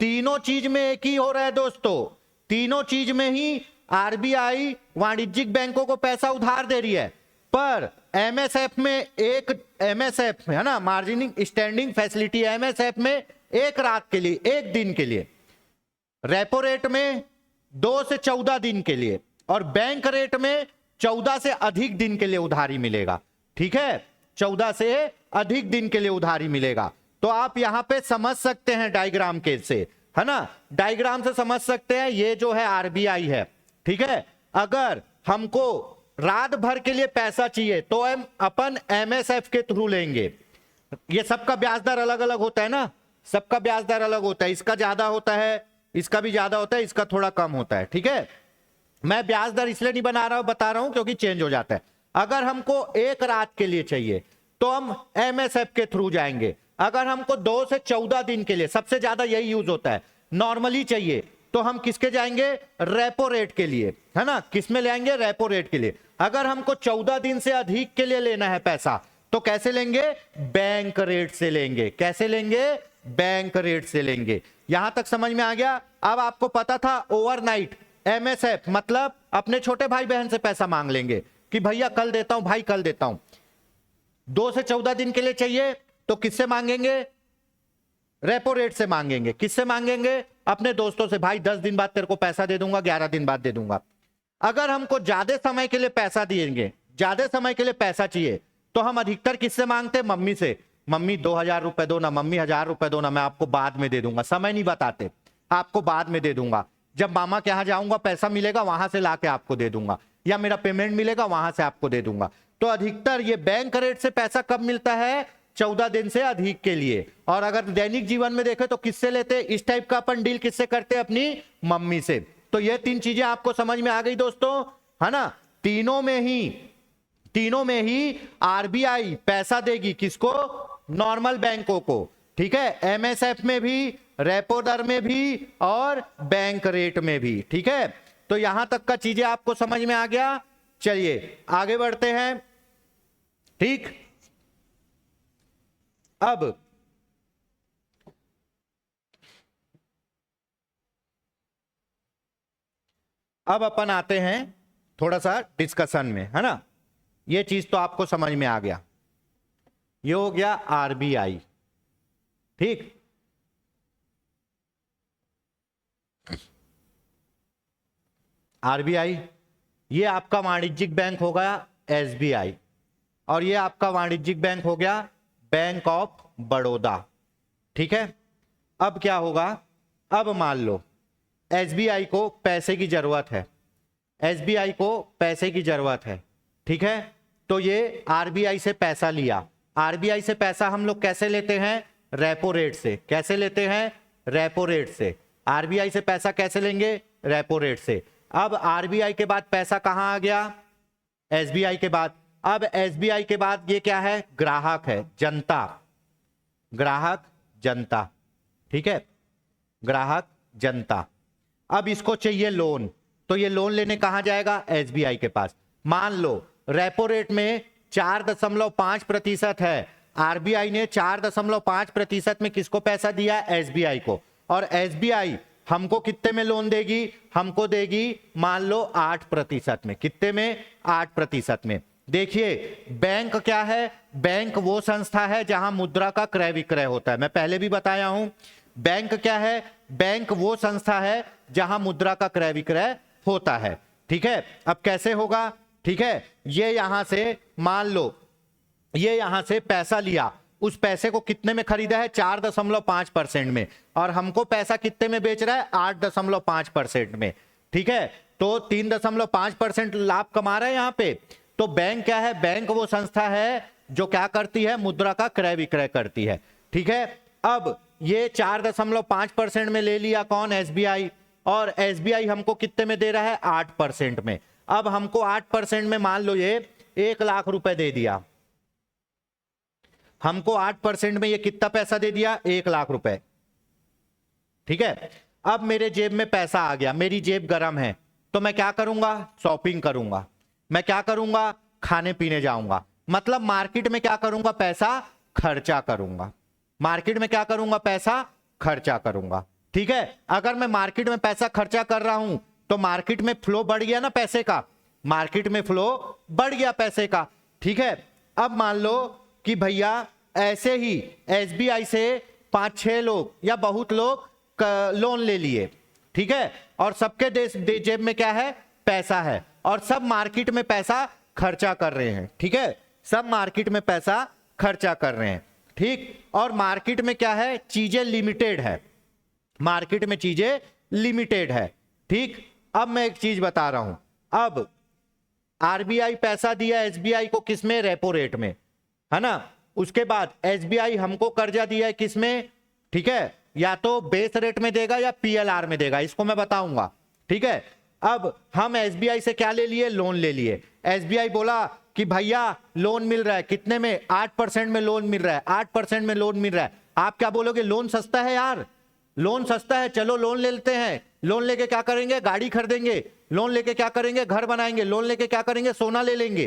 [SPEAKER 2] तीनों चीज में एक ही हो रहा है दोस्तों, तीनों चीज में ही आरबीआई वाणिज्यिक बैंकों को पैसा उधार दे रही है, पर एमएसएफ में एक, एमएसएफ है ना, मार्जिनिंग स्टैंडिंग फैसिलिटी, एमएसएफ में एक रात के लिए, एक दिन के लिए, रेपो रेट में 2 से 14 दिन के लिए, और बैंक रेट में 14 से अधिक दिन के लिए उधारी मिलेगा। ठीक है, 14 से अधिक दिन के लिए उधारी मिलेगा। तो आप यहां पे समझ सकते हैं डायग्राम के से, है ना, डायग्राम से समझ सकते हैं। ये जो है आरबीआई है, ठीक है, अगर हमको रात भर के लिए पैसा चाहिए तो हम अपन एमएसएफ के थ्रू लेंगे। ये सबका ब्याज दर अलग अलग होता है ना, सबका ब्याज दर अलग होता है, इसका ज्यादा होता है, इसका भी ज्यादा होता है, इसका थोड़ा कम होता है। ठीक है, मैं ब्याज दर इसलिए नहीं बता रहा हूं क्योंकि चेंज हो जाता है। अगर हमको एक रात के लिए चाहिए तो हम एमएसएफ के थ्रू जाएंगे। अगर हमको 2 से 14 दिन के लिए, सबसे ज्यादा यही यूज होता है, नॉर्मली चाहिए तो हम किसके जाएंगे? रेपो रेट के लिए, है ना, किस में लेंगे? रेपो रेट के लिए। अगर हमको 14 दिन से अधिक के लिए लेना है पैसा तो कैसे लेंगे? बैंक रेट से लेंगे। कैसे लेंगे? बैंक रेट से लेंगे। यहां तक समझ में आ गया? अब आपको पता था ओवरनाइट एमएसएफ मतलब अपने छोटे भाई बहन से पैसा मांग लेंगे कि भैया कल देता हूं, भाई कल देता हूं। 2 से 14 दिन के लिए चाहिए तो किससे मांगेंगे? रेपो रेट से मांगेंगे। किससे मांगेंगे? अपने दोस्तों से, भाई 10 दिन बाद तेरे को पैसा दे दूंगा, 11 दिन बाद दे दूंगा। अगर हमको ज्यादा समय के लिए पैसा दिएंगे, ज्यादा समय के लिए पैसा चाहिए तो हम अधिकतर किससे मांगते? मम्मी से। मम्मी 2000 रुपए दो ना, मम्मी 1000 रुपए दो ना, मैं आपको बाद में दे दूंगा। समय नहीं बताते, आपको बाद में दे दूंगा, जब मामा के यहां जाऊंगा पैसा मिलेगा वहां से लाके आपको दे दूंगा, या मेरा पेमेंट मिलेगा वहां से आपको दे दूंगा। तो अधिकतर ये बैंक रेट से पैसा कब मिलता है? 14 दिन से अधिक के लिए। और अगर दैनिक जीवन में देखें तो किससे लेते, इस टाइप का अपन डील किससे करते हैं, अपनी मम्मी से। तो ये 3 चीजें आपको समझ में आ गई दोस्तों, है ना। तीनों में ही आरबीआई पैसा देगी, किसको, नॉर्मल बैंकों को, ठीक है। एमएसएफ में भी, रेपो दर में भी और बैंक रेट में भी, ठीक है। तो यहां तक का चीजें आपको समझ में आ गया। चलिए आगे बढ़ते हैं, ठीक। अब अपन आते हैं थोड़ा सा डिस्कशन में, है ना। ये चीज तो आपको समझ में आ गया, ये हो गया आरबीआई, ठीक। आरबीआई, ये आपका वाणिज्यिक बैंक हो गया एसबीआई, और ये आपका वाणिज्यिक बैंक हो गया बैंक ऑफ बड़ौदा, ठीक है। अब क्या होगा, अब मान लो एसबीआई को पैसे की जरूरत है, एसबीआई को पैसे की जरूरत है, ठीक है। तो ये आरबीआई से पैसा लिया। आरबीआई से पैसा हम लोग कैसे लेते हैं, रेपो रेट से। कैसे लेते हैं, रेपो रेट से। आरबीआई से पैसा कैसे लेंगे, रेपो रेट से। अब आरबीआई के बाद पैसा कहां आ गया, एसबीआई के बाद। अब एसबीआई के बाद ये क्या है, ग्राहक है, जनता, ग्राहक जनता, ठीक है, ग्राहक जनता। अब इसको चाहिए लोन, तो ये लोन लेने कहां जाएगा, एसबीआई के पास। मान लो रेपो रेट में 4.5% है, आरबीआई ने 4.5% में किसको पैसा दिया, एसबीआई को। और एसबीआई हमको कितने में लोन देगी, हमको देगी मान लो 8% में। कितने में, 8% में। देखिए बैंक क्या है, बैंक वो संस्था है जहां मुद्रा का क्रय विक्रय होता है। मैं पहले भी बताया हूं, बैंक क्या है, बैंक वो संस्था है जहां मुद्रा का क्रय विक्रय होता है, ठीक है। अब कैसे होगा, ठीक है, ये यहां से मान लो, ये यहां से पैसा लिया, उस पैसे को कितने में खरीदा है, 4.5% में, और हमको पैसा कितने में बेच रहा है, 8.5% में, ठीक है। तो 3.5% लाभ कमा रहा है यहां पे। तो बैंक क्या है, बैंक वो संस्था है जो क्या करती है, मुद्रा का क्रय विक्रय करती है, ठीक है। अब ये 4.5% में ले लिया कौन, एसबीआई, और एसबीआई हमको कितने में दे रहा है, 8% में। अब हमको 8% में मान लो ये 1 लाख रुपए दे दिया, हमको 8% में ये कितना पैसा दे दिया, 1 लाख रुपए, ठीक है। अब मेरे जेब में पैसा आ गया, मेरी जेब गरम है, तो मैं क्या करूंगा, शॉपिंग करूंगा, मैं क्या करूंगा, खाने पीने जाऊंगा, मतलब मार्केट में क्या करूंगा, पैसा खर्चा करूंगा, मार्केट में क्या करूंगा, पैसा खर्चा करूंगा, ठीक है। अगर मैं मार्केट में पैसा खर्चा कर रहा हूं तो मार्केट में फ्लो बढ़ गया ना पैसे का, मार्केट में फ्लो बढ़ गया पैसे का, ठीक है। अब मान लो कि भैया ऐसे ही एसबीआई से 5-6 लोग या बहुत लोग लोन ले लिए, ठीक है, और सबके जेब में क्या है, पैसा है, और सब मार्केट में पैसा खर्चा कर रहे हैं, ठीक है, सब मार्केट में पैसा खर्चा कर रहे हैं, ठीक। और मार्केट में क्या है, चीजें लिमिटेड है, मार्केट में चीजें लिमिटेड है, ठीक। अब मैं एक चीज बता रहा हूं, अब आरबीआई पैसा दिया एसबीआई को किसमें, रेपो रेट में, है ना। उसके बाद एसबीआई हमको कर्जा दिया है किसमें, ठीक है, या तो बेस रेट में देगा या पीएलआर में देगा, इसको मैं बताऊंगा, ठीक है। अब हम एसबीआई से क्या ले लिए, लोन ले लिए। एसबीआई बोला कि भैया लोन मिल रहा है कितने में, 8% में लोन मिल रहा है, 8% में लोन मिल रहा है। आप क्या बोलोगे, लोन सस्ता है यार, लोन सस्ता है, चलो लोन ले लेते हैं। लोन लेके क्या करेंगे, गाड़ी खरीदेंगे, लोन लेके क्या करेंगे, घर बनाएंगे, लोन लेके क्या करेंगे, सोना ले लेंगे।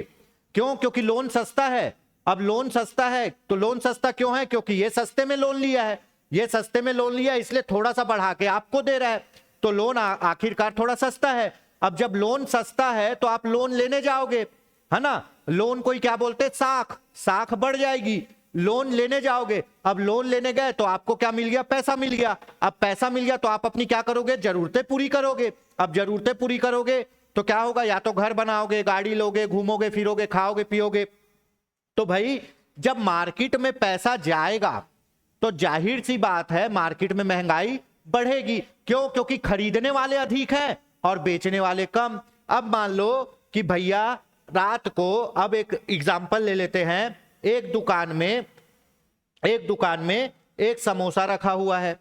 [SPEAKER 2] क्यों, क्योंकि लोन सस्ता है। अब लोन सस्ता है तो लोन सस्ता क्यों है, क्योंकि ये सस्ते में लोन लिया है, ये सस्ते में लोन लिया है, इसलिए थोड़ा सा बढ़ा के आपको दे रहा है, तो लोन आखिरकार थोड़ा सस्ता है। अब जब लोन सस्ता है तो आप लोन लेने जाओगे, है ना, लोन कोई क्या बोलते हैं, साख बढ़ जाएगी, लोन लेने जाओगे। अब लोन लेने गए तो आपको क्या मिल गया, पैसा मिल गया। अब पैसा मिल गया तो आप अपनी क्या करोगे, जरूरतें पूरी करोगे। अब जरूरतें पूरी करोगे तो क्या होगा, या तो घर बनाओगे, गाड़ी लोगे, घूमोगे फिरोगे, खाओगे पियोगे। तो भाई जब मार्केट में पैसा जाएगा तो जाहिर सी बात है मार्केट में महंगाई बढ़ेगी। क्यों, क्योंकि खरीदने वाले अधिक हैं और बेचने वाले कम। अब मान लो कि भैया रात को, अब एक एग्जांपल ले लेते हैं, एक दुकान में एक दुकान में एक समोसा रखा हुआ है,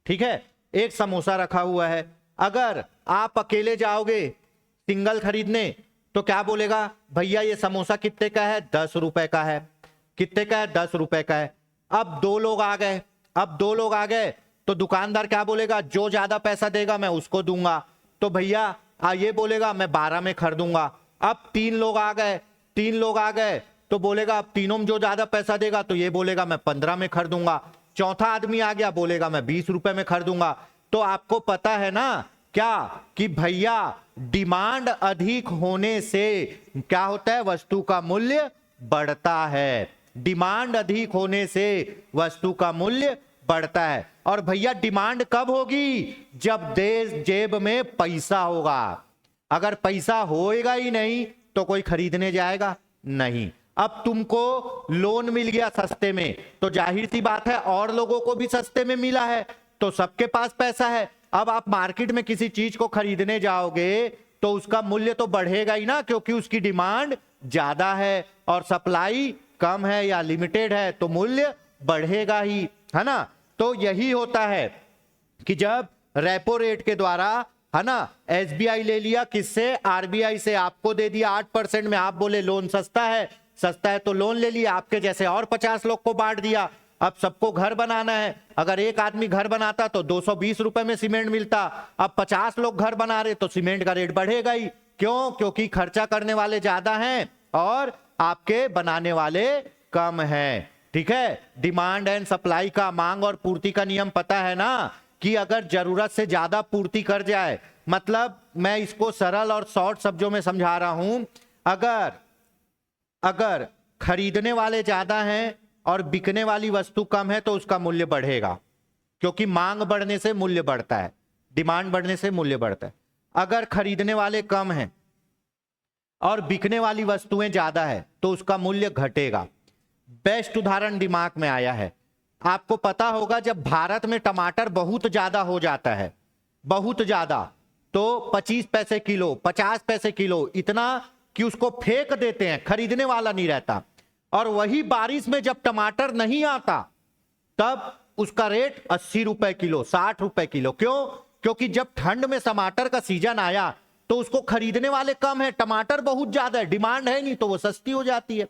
[SPEAKER 2] ठीक है, एक समोसा रखा हुआ है। अगर आप अकेले जाओगे सिंगल खरीदने तो क्या बोलेगा, भैया ये समोसा कितने का है, 10 रुपए का है। कितने का है, 10 रुपए का है। अब दो लोग आ गए तो दुकानदार क्या बोलेगा, जो ज्यादा पैसा देगा मैं उसको दूंगा। तो भैया ये बोलेगा मैं 12 में खरीदूंगा। अब 3 लोग आ गए तो बोलेगा अब तीनों में जो ज्यादा पैसा देगा तो ये बोलेगा मैं 15 में खरीदूंगा। चौथा आदमी आ गया, बोलेगा मैं 20 रुपए में खरीदूंगा। तो आपको पता है ना क्या कि भैया डिमांड अधिक होने से क्या होता है, वस्तु का मूल्य बढ़ता है। डिमांड अधिक होने से वस्तु का मूल्य बढ़ता है। और भैया डिमांड कब होगी, जब देश जेब में पैसा होगा। अगर पैसा होएगा ही नहीं तो कोई खरीदने जाएगा नहीं। अब तुमको लोन मिल गया सस्ते में तो जाहिर सी बात है और लोगों को भी सस्ते में मिला है तो सबके पास पैसा है। अब आप मार्केट में किसी चीज को खरीदने जाओगे तो उसका मूल्य तो बढ़ेगा ही ना, क्योंकि उसकी डिमांड ज्यादा है और सप्लाई कम है या लिमिटेड है तो मूल्य बढ़ेगा ही, है ना। तो यही होता है कि जब रेपो रेट के द्वारा, है ना, एसबीआई ले लिया किससे, आरबीआई से, आपको दे दिया 8% में, आप बोले लोन सस्ता है तो लोन ले लिया, आपके जैसे और 50 लोग को बांट दिया। अब सबको घर बनाना है, अगर एक आदमी घर बनाता तो 220 रुपए में सीमेंट मिलता, अब 50 लोग घर बना रहे तो सीमेंट का रेट बढ़ेगा ही। क्यों, क्योंकि खर्चा करने वाले ज्यादा हैं और आपके बनाने वाले कम हैं, ठीक है। डिमांड एंड सप्लाई का, मांग और पूर्ति का नियम पता है ना, कि अगर जरूरत से ज्यादा पूर्ति कर जाए, मतलब मैं इसको सरल और शॉर्ट शब्दों में समझा रहा हूं, अगर खरीदने वाले ज्यादा हैं और बिकने वाली वस्तु कम है तो उसका मूल्य बढ़ेगा, क्योंकि मांग बढ़ने से मूल्य बढ़ता है, डिमांड बढ़ने से मूल्य बढ़ता है। अगर खरीदने वाले कम हैं और बिकने वाली वस्तुएं ज्यादा है तो उसका मूल्य घटेगा। बेस्ट उदाहरण दिमाग में आया है, आपको पता होगा जब भारत में टमाटर बहुत ज्यादा हो जाता है, बहुत ज्यादा, तो 25 पैसे किलो, 50 पैसे किलो, इतना कि उसको फेंक देते हैं, खरीदने वाला नहीं रहता। और वही बारिश में जब टमाटर नहीं आता तब उसका रेट 80 रुपए किलो, 60 रुपए किलो। क्यों, क्योंकि जब ठंड में टमाटर का सीजन आया तो उसको खरीदने वाले कम है, टमाटर बहुत ज्यादा है, डिमांड है नहीं तो वो सस्ती हो जाती है।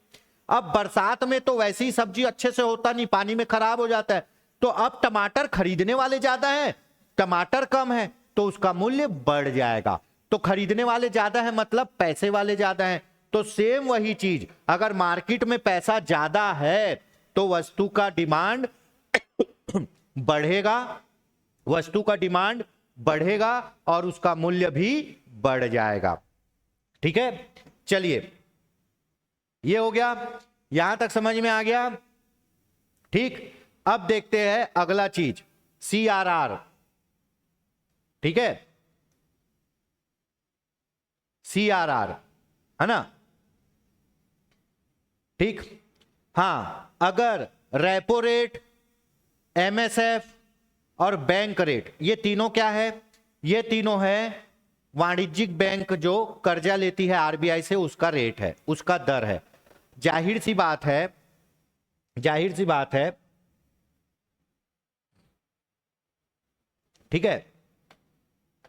[SPEAKER 2] अब बरसात में तो वैसे ही सब्जी अच्छे से होता नहीं, पानी में खराब हो जाता है, तो अब टमाटर खरीदने वाले ज्यादा हैं, टमाटर कम है तो उसका मूल्य बढ़ जाएगा। तो खरीदने वाले ज्यादा है मतलब पैसे वाले ज्यादा हैं। तो सेम वही चीज, अगर मार्केट में पैसा ज्यादा है तो वस्तु का डिमांड बढ़ेगा, वस्तु का डिमांड बढ़ेगा और उसका मूल्य भी बढ़ जाएगा, ठीक है। चलिए ये हो गया, यहां तक समझ में आ गया, ठीक। अब देखते हैं अगला चीज, CRR, ठीक है, CRR, है ना, ठीक। हाँ, अगर रेपो रेट, MSF और बैंक रेट, ये तीनों क्या है, ये तीनों है वाणिज्यिक बैंक जो कर्जा लेती है आरबीआई से, उसका रेट है, उसका दर है। जाहिर सी बात है, ठीक है,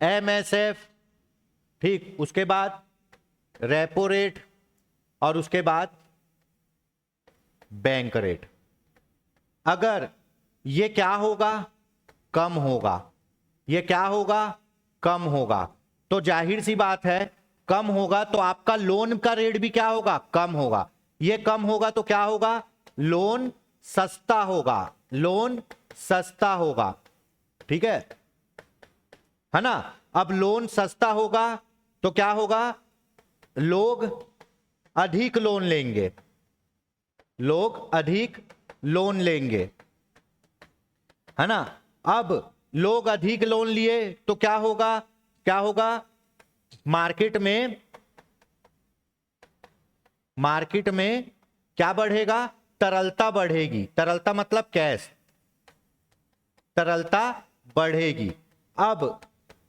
[SPEAKER 2] MSF, ठीक, उसके बाद रेपो रेट और उसके बाद बैंक रेट। अगर ये क्या होगा, कम होगा, ये क्या होगा, कम होगा, तो जाहिर सी बात है कम होगा तो आपका लोन का रेट भी क्या होगा, कम होगा। ये कम होगा तो क्या होगा, लोन सस्ता होगा, लोन सस्ता होगा, ठीक है ना। अब लोन सस्ता होगा तो क्या होगा, लोग अधिक लोन लेंगे, लोग अधिक लोन लेंगे, है ना। अब लोग अधिक लोन लिए तो क्या होगा, क्या होगा, मार्केट में क्या बढ़ेगा, तरलता बढ़ेगी, तरलता मतलब कैश, तरलता बढ़ेगी। अब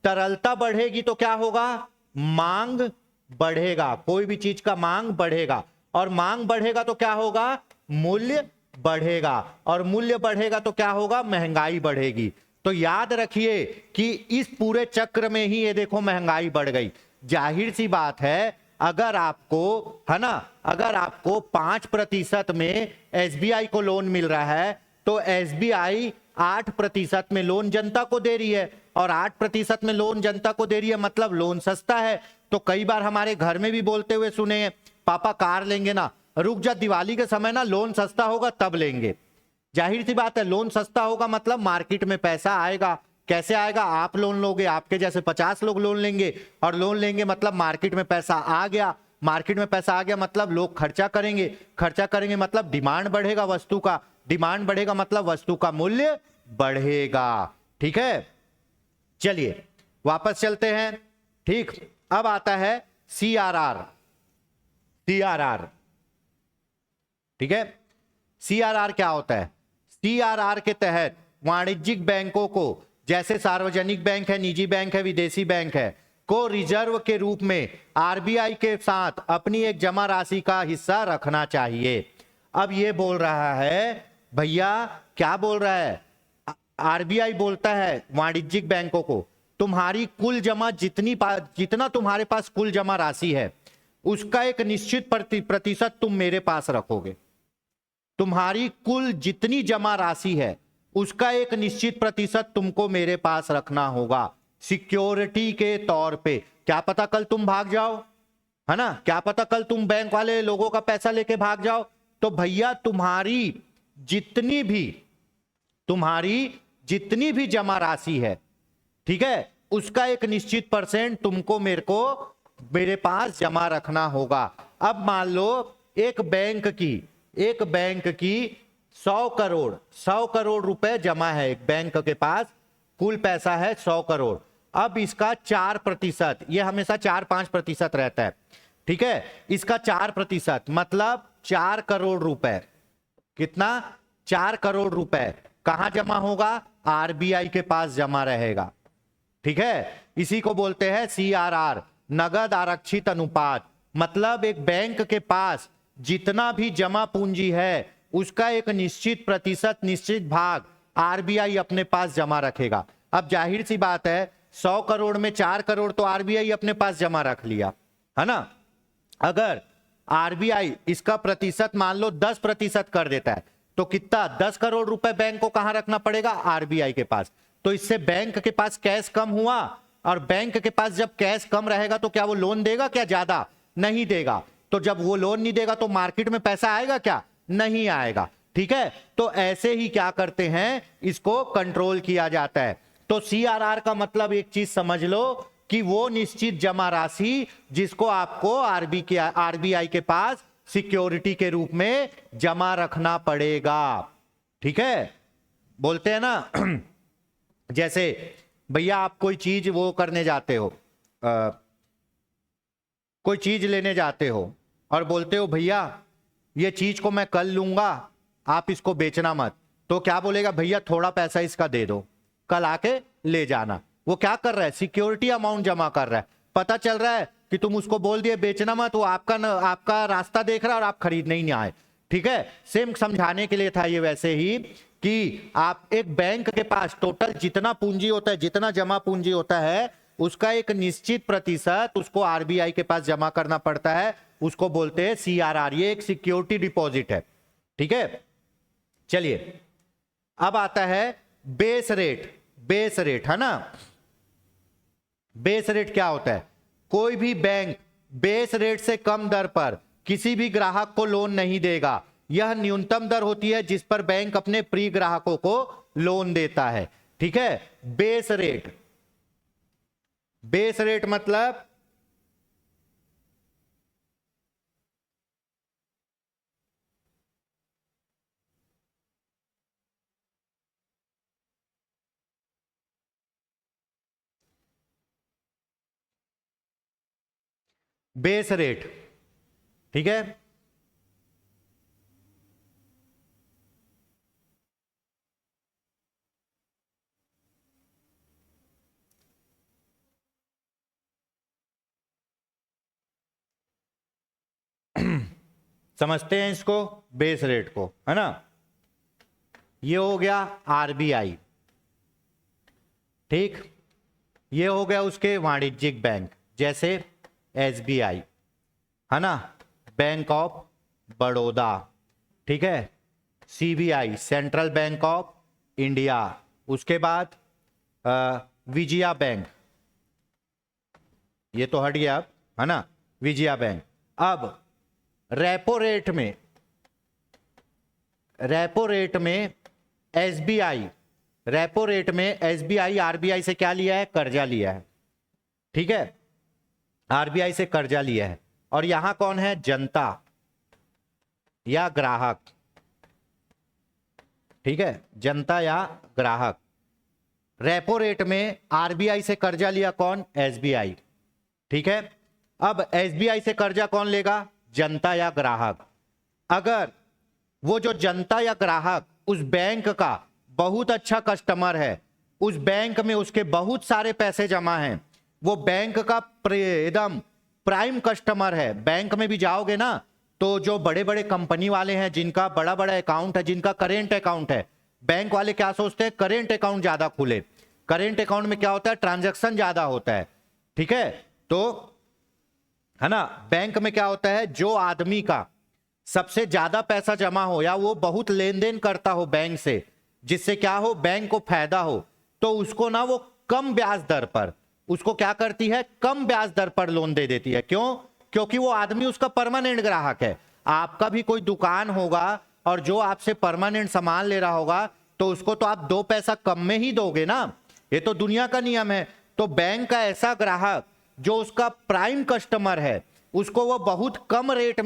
[SPEAKER 2] तरलता बढ़ेगी तो क्या होगा, मांग बढ़ेगा, कोई भी चीज का मांग बढ़ेगा, और मांग बढ़ेगा तो क्या होगा, मूल्य बढ़ेगा, और मूल्य बढ़ेगा तो क्या होगा, महंगाई बढ़ेगी। तो याद रखिए कि इस पूरे चक्र में ही ये देखो महंगाई बढ़ गई। जाहिर सी बात है, अगर आपको, है ना, अगर आपको 5% में एसबीआई को लोन मिल रहा है तो एसबीआई 8% में लोन जनता को दे रही है, और 8% में लोन जनता को दे रही है मतलब लोन सस्ता है। तो कई बार हमारे घर में भी बोलते हुए सुने हैं, पापा कार लेंगे ना, रुक जा, दिवाली के समय ना लोन सस्ता होगा तब लेंगे। जाहिर सी बात है, लोन सस्ता होगा मतलब मार्केट में पैसा आएगा। कैसे आएगा, आप लोन लोगे, आपके जैसे 50 लोग लोन लेंगे, और लोन लेंगे मतलब मार्केट में पैसा आ गया, मार्केट में पैसा आ गया मतलब लोग खर्चा करेंगे, खर्चा करेंगे मतलब डिमांड बढ़ेगा वस्तु का, डिमांड बढ़ेगा मतलब वस्तु का मूल्य बढ़ेगा। ठीक है, चलिए वापस चलते हैं। ठीक, अब आता है सीआरआर। सीआरआर, ठीक है, सीआरआर क्या होता है? सीआरआर के तहत वाणिज्यिक बैंकों को, जैसे सार्वजनिक बैंक है, निजी बैंक है, विदेशी बैंक है, को रिजर्व के रूप में आरबीआई के साथ अपनी एक जमा राशि का हिस्सा रखना चाहिए। अब ये बोल रहा है, भैया क्या बोल रहा है, आरबीआई बोलता है वाणिज्यिक बैंकों को, तुम्हारी कुल जमा जितना तुम्हारे पास कुल जमा राशि है उसका एक निश्चित प्रतिशत तुम मेरे पास रखोगे। तुम्हारी कुल जितनी जमा राशि है उसका एक निश्चित प्रतिशत तुमको मेरे पास रखना होगा सिक्योरिटी के तौर पे। क्या पता कल तुम भाग जाओ, है ना, क्या पता कल तुम बैंक वाले लोगों का पैसा लेके भाग जाओ। तो भैया तुम्हारी जितनी भी जमा राशि है, ठीक है, उसका एक निश्चित परसेंट तुमको मेरे पास जमा रखना होगा। अब मान लो एक बैंक की 100 करोड़ रुपए जमा है, एक बैंक के पास कुल पैसा है 100 करोड़। अब इसका 4%, यह हमेशा 4-5% रहता है, ठीक है, इसका 4% मतलब 4 करोड़ रुपए, कितना, 4 करोड़ रुपए कहां जमा होगा, आरबीआई के पास जमा रहेगा। ठीक है, इसी को बोलते हैं सीआरआर, नगद आरक्षित अनुपात। मतलब एक बैंक के पास जितना भी जमा पूंजी है उसका एक निश्चित प्रतिशत, निश्चित भाग आरबीआई अपने पास जमा रखेगा। अब जाहिर सी बात है, 100 करोड़ में 4 करोड़ तो आरबीआई अपने पास जमा रख लिया, है ना। अगर आरबीआई इसका प्रतिशत मान लो 10% कर देता है तो कितना, 10 करोड़ रुपए बैंक को कहां रखना पड़ेगा, आरबीआई के पास। तो इससे बैंक के पास कैश कम हुआ, और बैंक के पास जब कैश कम रहेगा तो क्या वो लोन देगा, क्या ज्यादा नहीं देगा। तो जब वो लोन नहीं देगा तो मार्केट में पैसा आएगा, क्या नहीं आएगा। ठीक है, तो ऐसे ही क्या करते हैं, इसको कंट्रोल किया जाता है। तो सीआरआर का मतलब एक चीज समझ लो कि वो निश्चित जमा राशि जिसको आपको आरबीआई के पास सिक्योरिटी के रूप में जमा रखना पड़ेगा। ठीक है, बोलते हैं ना जैसे भैया आप कोई चीज वो करने जाते हो, कोई चीज लेने जाते हो और बोलते हो भैया ये चीज को मैं कल लूंगा, आप इसको बेचना मत। तो क्या बोलेगा, भैया थोड़ा पैसा इसका दे दो, कल आके ले जाना। वो क्या कर रहा है, सिक्योरिटी अमाउंट जमा कर रहा है। पता चल रहा है कि तुम उसको बोल दिए बेचना मत, वो आपका रास्ता देख रहा है और आप खरीदने ही नहीं आए। ठीक है, सेम समझाने के लिए था ये। वैसे ही कि आप एक बैंक के पास टोटल जितना पूंजी होता है, जितना जमा पूंजी होता है उसका एक निश्चित प्रतिशत उसको आरबीआई के पास जमा करना पड़ता है, उसको बोलते हैं सीआरआर। ये एक सिक्योरिटी डिपॉजिट है। ठीक है, चलिए अब आता है बेस रेट। बेस रेट, है ना, बेस रेट क्या होता है, कोई भी बैंक बेस रेट से कम दर पर किसी भी ग्राहक को लोन नहीं देगा। यह न्यूनतम दर होती है जिस पर बैंक अपने प्रिय ग्राहकों को लोन देता है। ठीक है, बेस रेट, बेस रेट मतलब बेस रेट, ठीक है, समझते हैं इसको, बेस रेट को, है ना। ये हो गया आरबीआई, ठीक, ये हो गया उसके वाणिज्यिक बैंक जैसे एसबीआई, है ना, बैंक ऑफ बड़ौदा, ठीक है, CBI central bank of India, उसके बाद विजया बैंक, ये तो हट गया अब, है ना, विजया बैंक। अब रेपो रेट में एसबीआई आरबीआई से क्या लिया है, कर्जा लिया है, ठीक है, आरबीआई से कर्जा लिया है। और यहां कौन है, जनता या ग्राहक, ठीक है, जनता या ग्राहक। रेपो रेट में आरबीआई से कर्जा लिया कौन, एसबीआई, ठीक है। अब एसबीआई से कर्जा कौन लेगा, जनता या ग्राहक। अगर वो जो जनता या ग्राहक उस बैंक का बहुत अच्छा कस्टमर है, उस बैंक में उसके बहुत सारे पैसे जमा हैं, वो बैंक का एकदम प्राइम कस्टमर है, बैंक में भी जाओगे ना तो जो बड़े बड़े कंपनी वाले हैं जिनका बड़ा बड़ा अकाउंट है, जिनका करेंट अकाउंट है, बैंक वाले क्या सोचते हैं, करेंट अकाउंट ज्यादा खुले। करेंट अकाउंट में क्या होता है, ट्रांजैक्शन ज्यादा होता है, ठीक है। तो है ना, बैंक में क्या होता है, जो आदमी का सबसे ज्यादा पैसा जमा हो या वो बहुत लेन देन करता हो बैंक से, जिससे क्या हो, बैंक को फायदा हो, तो उसको ना वो कम ब्याज दर पर, उसको क्या करती है, कम ब्याज दर पर लोन दे देती है। क्यों, क्योंकि वो आदमी उसका परमानेंट ग्राहक है। आपका भी कोई दुकान होगा और जो आपसे परमानेंट सामान ले रहा होगा तो उसको तो आप 2 पैसा कम में ही दोगे ना, ये तो दुनिया का नियम है। तो बैंक का ऐसा ग्राहक जो उसका प्राइम कस्टमर है, उसको वो बहुत कम रेट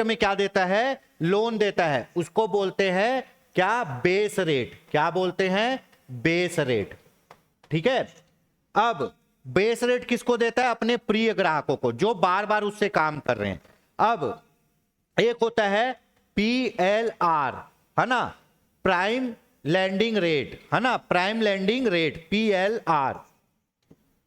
[SPEAKER 2] में क्या देता है, लोन देता है। उसको बोलते हैं क्या, बेस रेट। क्या बोलते हैं, बेस रेट, ठीक है। अब बेस रेट किसको देता है, अपने प्रिय ग्राहकों को जो बार बार उससे काम कर रहे हैं। अब एक होता है PLR, है ना, प्राइम लैंडिंग रेट, है ना, प्राइम लैंडिंग रेट PLR,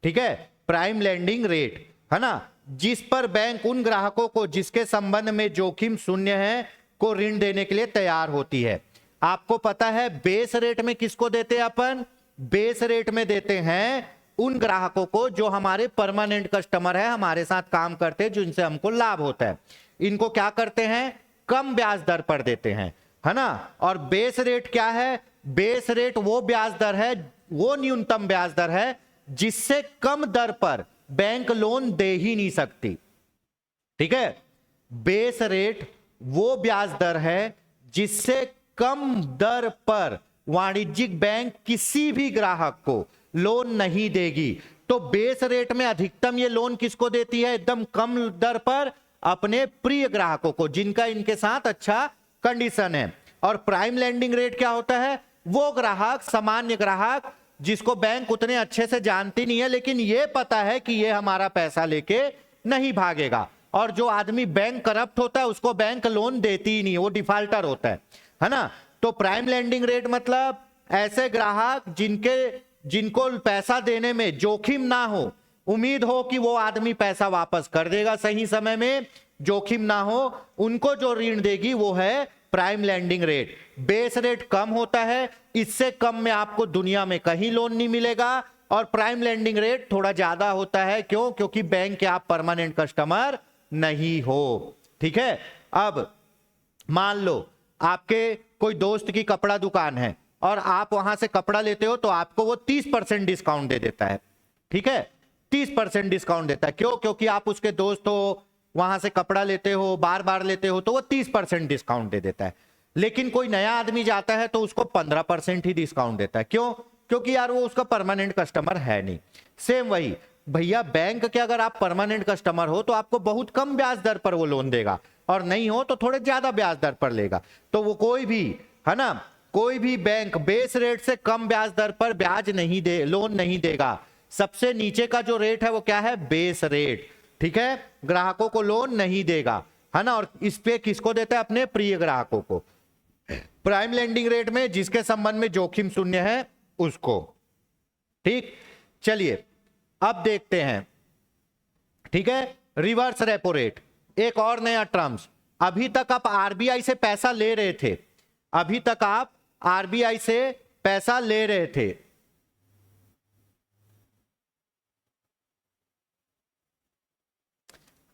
[SPEAKER 2] ठीक है, प्राइम लैंडिंग रेट, है ना, जिस पर बैंक उन ग्राहकों को जिसके संबंध में जोखिम शून्य है को ऋण देने के लिए तैयार होती है। आपको पता है बेस रेट में किसको देते हैं अपन, बेस रेट में देते हैं उन ग्राहकों को जो हमारे परमानेंट कस्टमर है, हमारे साथ काम करते हैं, जिनसे हमको लाभ होता है। इनको क्या करते हैं, कम ब्याज दर पर देते हैं, है ना। और बेस रेट क्या है, बेस रेट वो ब्याज दर है, वो न्यूनतम ब्याज दर है जिससे कम दर पर बैंक लोन दे ही नहीं सकती, ठीक है। बेस रेट वो ब्याज दर है जिससे कम दर पर वाणिज्यिक बैंक किसी भी ग्राहक को लोन नहीं देगी। तो बेस रेट में अधिकतम ये लोन किसको देती है, एकदम कम दर पर अपने प्रिय ग्राहकों को जिनका इनके साथ अच्छा कंडीशन है। और प्राइम लैंडिंग रेट क्या होता है, वो ग्राहक, सामान्य ग्राहक जिसको बैंक उतने अच्छे से जानती नहीं है, लेकिन ये पता है कि ये हमारा पैसा लेके नहीं भागेगा। और जो आदमी बैंक करप्ट होता है उसको बैंक लोन देती ही नहीं, वो डिफाल्टर होता है ना। तो प्राइम लैंडिंग रेट मतलब ऐसे ग्राहक जिनको पैसा देने में जोखिम ना हो, उम्मीद हो कि वो आदमी पैसा वापस कर देगा सही समय में, जोखिम ना हो, उनको जो ऋण देगी वो है prime lending rate. Base rate कम होता है, इससे कम में आपको दुनिया में कहीं लोन नहीं मिलेगा। और प्राइम लैंडिंग रेट थोड़ा ज्यादा होता है, क्यों, क्योंकि बैंक के आप परमानेंट कस्टमर नहीं हो, ठीक है। अब मान लो आपके कोई दोस्त की कपड़ा दुकान है और आप वहां से कपड़ा लेते हो तो आपको वो 30% डिस्काउंट दे देता है, ठीक है, 30% डिस्काउंट देता है। क्यों, क्योंकि आप उसके दोस्त हो, वहां से कपड़ा लेते हो, बार बार लेते हो, तो वो 30% डिस्काउंट दे देता है। लेकिन कोई नया आदमी जाता है तो उसको 15% ही डिस्काउंट देता है। क्यों, क्योंकि यार वो उसका परमानेंट कस्टमर है नहीं। सेम वही भैया, बैंक के अगर आप परमानेंट कस्टमर हो तो आपको बहुत कम ब्याज दर पर वो लोन देगा, और नहीं हो तो थोड़े ज्यादा ब्याज दर पर लेगा। तो वो कोई भी, है ना, कोई भी बैंक बेस रेट से कम ब्याज दर पर ब्याज नहीं दे, लोन नहीं देगा। सबसे नीचे का जो रेट है वो क्या है, बेस रेट, ठीक है, ग्राहकों को लोन नहीं देगा, है ना। और इस पे किसको देता है, अपने प्रिय ग्राहकों को। प्राइम लैंडिंग रेट में जिसके संबंध में जोखिम शून्य है उसको, ठीक। चलिए अब देखते हैं, ठीक है, रिवर्स रेपो रेट, एक और नया टर्म्स। अभी तक आप आरबीआई से पैसा ले रहे थे, अभी तक आप आरबीआई से पैसा ले रहे थे।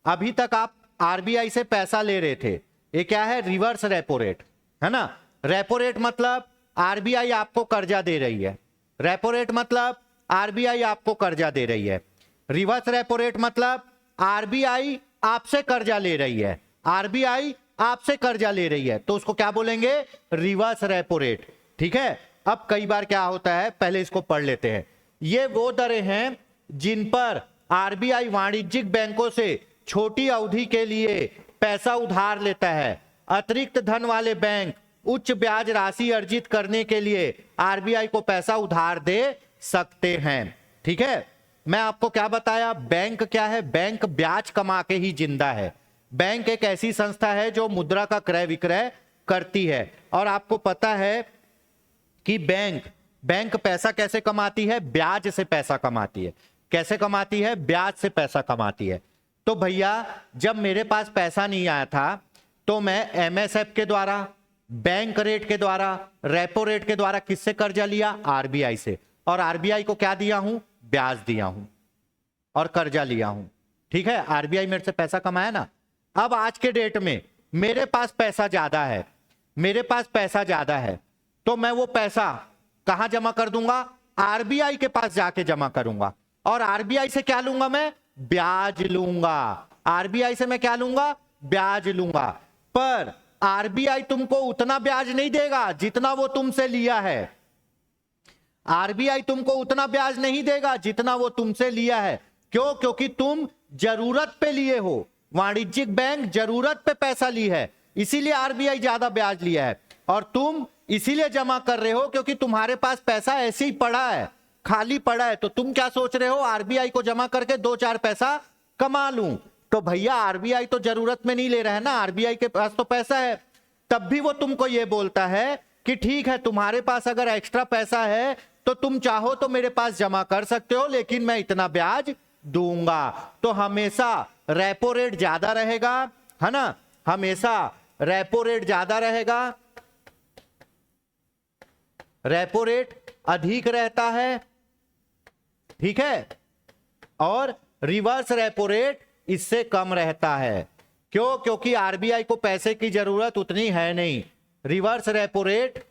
[SPEAKER 2] अभी तक आप आरबीआई से पैसा ले रहे थे। ये क्या है? रिवर्स रेपो रेट, है ना। रेपो रेट मतलब आरबीआई आपको कर्जा दे रही है। रेपो रेट मतलब आरबीआई आपको कर्जा दे रही है। रिवर्स रेपो रेट मतलब आरबीआई आपसे कर्जा ले रही है। आरबीआई आपसे कर्जा ले रही है तो उसको क्या बोलेंगे? Reverse repo rate. ठीक है। अब कई बार क्या होता है, पहले इसको पढ़ लेते हैं। ये वो दरें हैं जिन पर आरबीआई वाणिज्यिक बैंकों से छोटी अवधि के लिए पैसा उधार लेता है। अतिरिक्त धन वाले बैंक उच्च ब्याज राशि अर्जित करने के लिए आरबीआई को पैसा उधार दे सकते हैं। ठीक है। मैं आपको क्या बताया? बैंक क्या है? बैंक ब्याज कमा के ही जिंदा है। बैंक एक ऐसी संस्था है जो मुद्रा का क्रय विक्रय करती है। और आपको पता है कि बैंक पैसा कैसे कमाती है? ब्याज से पैसा कमाती है। कैसे कमाती है? ब्याज से पैसा कमाती है। तो भैया जब मेरे पास पैसा नहीं आया था तो मैं एमएसएफ के द्वारा, बैंक रेट के द्वारा, रेपो रेट के द्वारा किससे कर्जा लिया? आरबीआई से। और आरबीआई को क्या दिया हूं? ब्याज दिया हूं और कर्जा लिया हूं। ठीक है। आरबीआई मेरे से पैसा कमाया ना। अब आज के डेट में मेरे पास पैसा ज्यादा है, मेरे पास पैसा ज्यादा है, तो मैं वो पैसा कहां जमा कर दूंगा? आरबीआई के पास जाके जमा करूंगा। और आरबीआई से क्या लूंगा? मैं ब्याज लूंगा। आरबीआई से मैं क्या लूंगा? ब्याज लूंगा। पर आरबीआई तुमको उतना ब्याज नहीं देगा जितना वो तुमसे लिया है। आरबीआई तुमको उतना ब्याज नहीं देगा जितना वो तुमसे लिया है। क्यों? क्योंकि तुम जरूरत पे लिए हो। वाणिज्यिक बैंक जरूरत पे पैसा ली है, इसीलिए आरबीआई ज्यादा ब्याज लिया है। और तुम इसीलिए जमा कर रहे हो क्योंकि तुम्हारे पास पैसा ऐसे ही पड़ा है, खाली पड़ा है। तो तुम क्या सोच रहे हो? आरबीआई को जमा करके 2-4 पैसा कमा लूं। तो भैया आरबीआई तो जरूरत में नहीं ले रहा है ना, आरबीआई के पास तो पैसा है। तब भी वो तुमको ये बोलता है कि ठीक है, तुम्हारे पास अगर एक्स्ट्रा पैसा है तो तुम चाहो तो मेरे पास जमा कर सकते हो, लेकिन मैं इतना ब्याज दूंगा। तो हमेशा रेपो रेट ज्यादा रहेगा, है ना। हमेशा रेपो रेट ज्यादा रहेगा, रेपो रेट अधिक रहता है। ठीक है। और रिवर्स रेपो रेट इससे कम रहता है। क्यों? क्योंकि आरबीआई को पैसे की जरूरत उतनी है नहीं। रिवर्स रेपो रेट,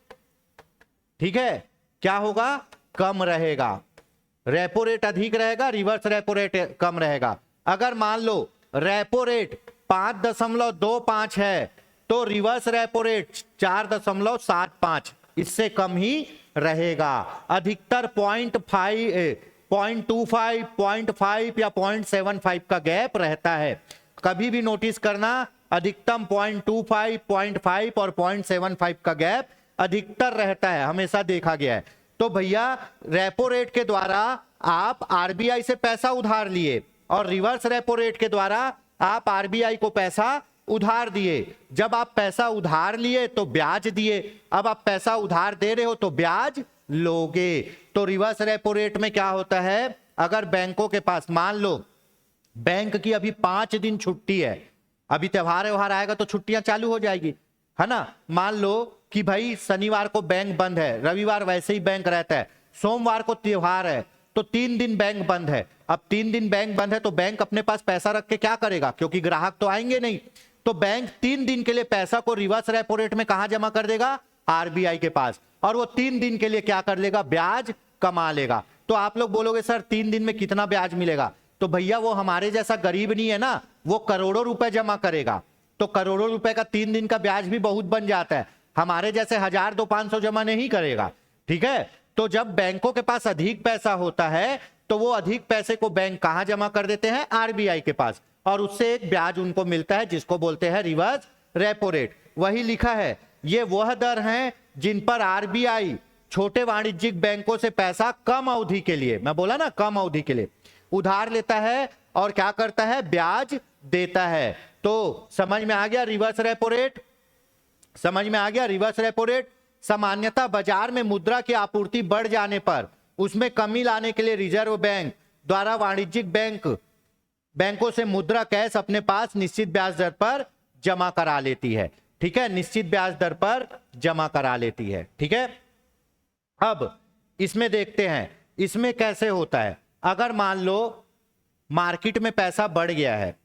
[SPEAKER 2] ठीक है, क्या होगा? कम रहेगा। रेपो रेट अधिक रहेगा, रिवर्स रेपो रेट कम रहेगा। अगर मान लो रेपो रेट 5.25 है तो रिवर्स रेपो रेट 4.75, इससे कम ही रहेगा। अधिकतर 0.25, 0.5 या 0.75 का गैप रहता है। कभी भी नोटिस करना, अधिकतम 0.25, 0.5 और 0.75 का गैप अधिकतर रहता है, हमेशा देखा गया है। तो भैया रेपो रेट के द्वारा आप आरबीआई से पैसा उधार लिए और रिवर्स रेपो रेट के द्वारा आप आरबीआई को पैसा उधार दिए। जब आप पैसा उधार लिए तो ब्याज दिए, अब आप पैसा उधार दे रहे हो तो ब्याज लोगे। तो रिवर्स रेपो रेट में क्या होता है? अगर बैंकों के पास, मान लो बैंक की अभी 5 दिन छुट्टी है, अभी त्योहार व्यवहार आएगा तो छुट्टियां चालू हो जाएगी, है ना। मान लो कि भाई शनिवार को बैंक बंद है, रविवार वैसे ही बैंक रहता है, सोमवार को त्योहार है तो 3 दिन बैंक बंद है। अब 3 दिन बैंक बंद है तो बैंक अपने पास पैसा रख के क्या करेगा? क्योंकि ग्राहक तो आएंगे नहीं, तो बैंक 3 दिन के लिए पैसा को रिवर्स रेपो रेट में कहां जमा कर देगा? आरबीआई के पास। और वो 3 दिन के लिए क्या कर लेगा? ब्याज कमा लेगा। तो आप लोग बोलोगे सर 3 दिन में कितना ब्याज मिलेगा? तो भैया वो हमारे जैसा गरीब नहीं है ना, वो करोड़ों रुपए जमा करेगा। तो करोड़ों रुपए का 3 दिन का ब्याज भी बहुत बन जाता है, हमारे जैसे 1000-2500 जमा नहीं करेगा। ठीक है। तो जब बैंकों के पास अधिक पैसा होता है तो वो अधिक पैसे को बैंक कहां जमा कर देते हैं? आरबीआई के पास, और उससे एक ब्याज उनको मिलता है जिसको बोलते हैं रिवर्स रेपो रेट। वही लिखा है, ये वह दर हैं जिन पर आरबीआई छोटे वाणिज्यिक बैंकों से पैसा कम अवधि के लिए, मैं बोला ना कम अवधि के लिए, उधार लेता है और क्या करता है? ब्याज देता है। तो समझ में आ गया रिवर्स रेपो रेट? समझ में आ गया रिवर्स रेपो रेट? सामान्यतः बाजार में मुद्रा की आपूर्ति बढ़ जाने पर उसमें कमी लाने के लिए रिजर्व बैंक द्वारा वाणिज्यिक बैंकों से मुद्रा कैश अपने पास निश्चित ब्याज दर पर जमा करा लेती है। ठीक है, निश्चित ब्याज दर पर जमा करा लेती है। ठीक है, अब इसमें देखते हैं इसमें कैसे होता है। अगर मान लो मार्केट में पैसा बढ़ गया है,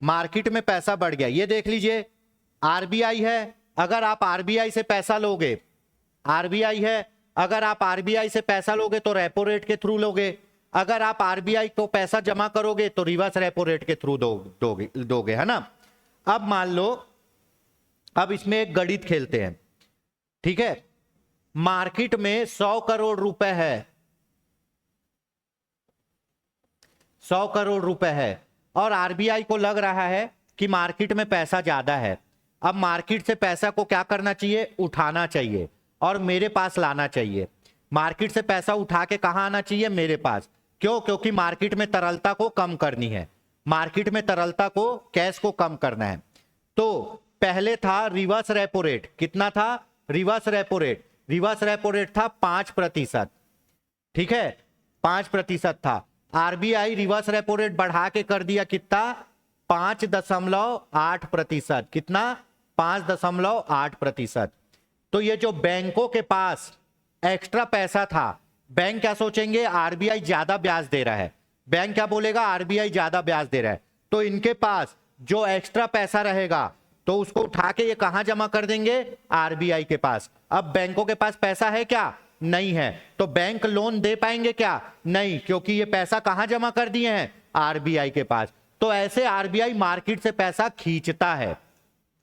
[SPEAKER 2] मार्केट में पैसा बढ़ गया, ये देख लीजिए आरबीआई है, अगर आप आरबीआई से पैसा लोगे, आरबीआई है, अगर आप आरबीआई से पैसा लोगे तो रेपो रेट के थ्रू लोगे, अगर आप आरबीआई को पैसा जमा करोगे तो रिवर्स रेपो रेट के थ्रू दोगे, है ना। अब मान लो, अब इसमें एक गणित खेलते हैं। ठीक है, मार्केट में 100 करोड़ रुपए है, 100 करोड़ रुपए है, और आरबीआई को लग रहा है कि मार्केट में पैसा ज्यादा है। अब मार्केट से पैसा को क्या करना चाहिए, उठाना चाहिए और मेरे पास लाना चाहिए। मार्केट से पैसा उठा के कहां आना चाहिए, मेरे पास। क्यों? क्योंकि मार्केट में तरलता को कम करनी है, मार्केट में तरलता को, कैश को कम करना है। तो पहले था रिवर्स रेपो रेट, कितना था reverse repo rate, reverse repo rate था 5%। ठीक है, 5% था। आरबीआई रिवर्स रेपो रेट बढ़ा के कर दिया कितना, 5.8%। कितना, 5.8%। तो ये जो बैंकों के पास एक्स्ट्रा पैसा था, बैंक क्या सोचेंगे, आरबीआई ज्यादा ब्याज दे रहा है, बैंक क्या बोलेगा, आरबीआई ज्यादा ब्याज दे रहा है, तो इनके पास जो एक्स्ट्रा पैसा रहेगा तो उसको उठा के ये कहां जमा कर देंगे, आरबीआई के पास। अब बैंकों के पास पैसा है क्या, नहीं है, तो बैंक लोन दे पाएंगे क्या, नहीं, क्योंकि ये पैसा कहां जमा कर दिए हैं, आरबीआई के पास। तो ऐसे आरबीआई मार्केट से पैसा खींचता है,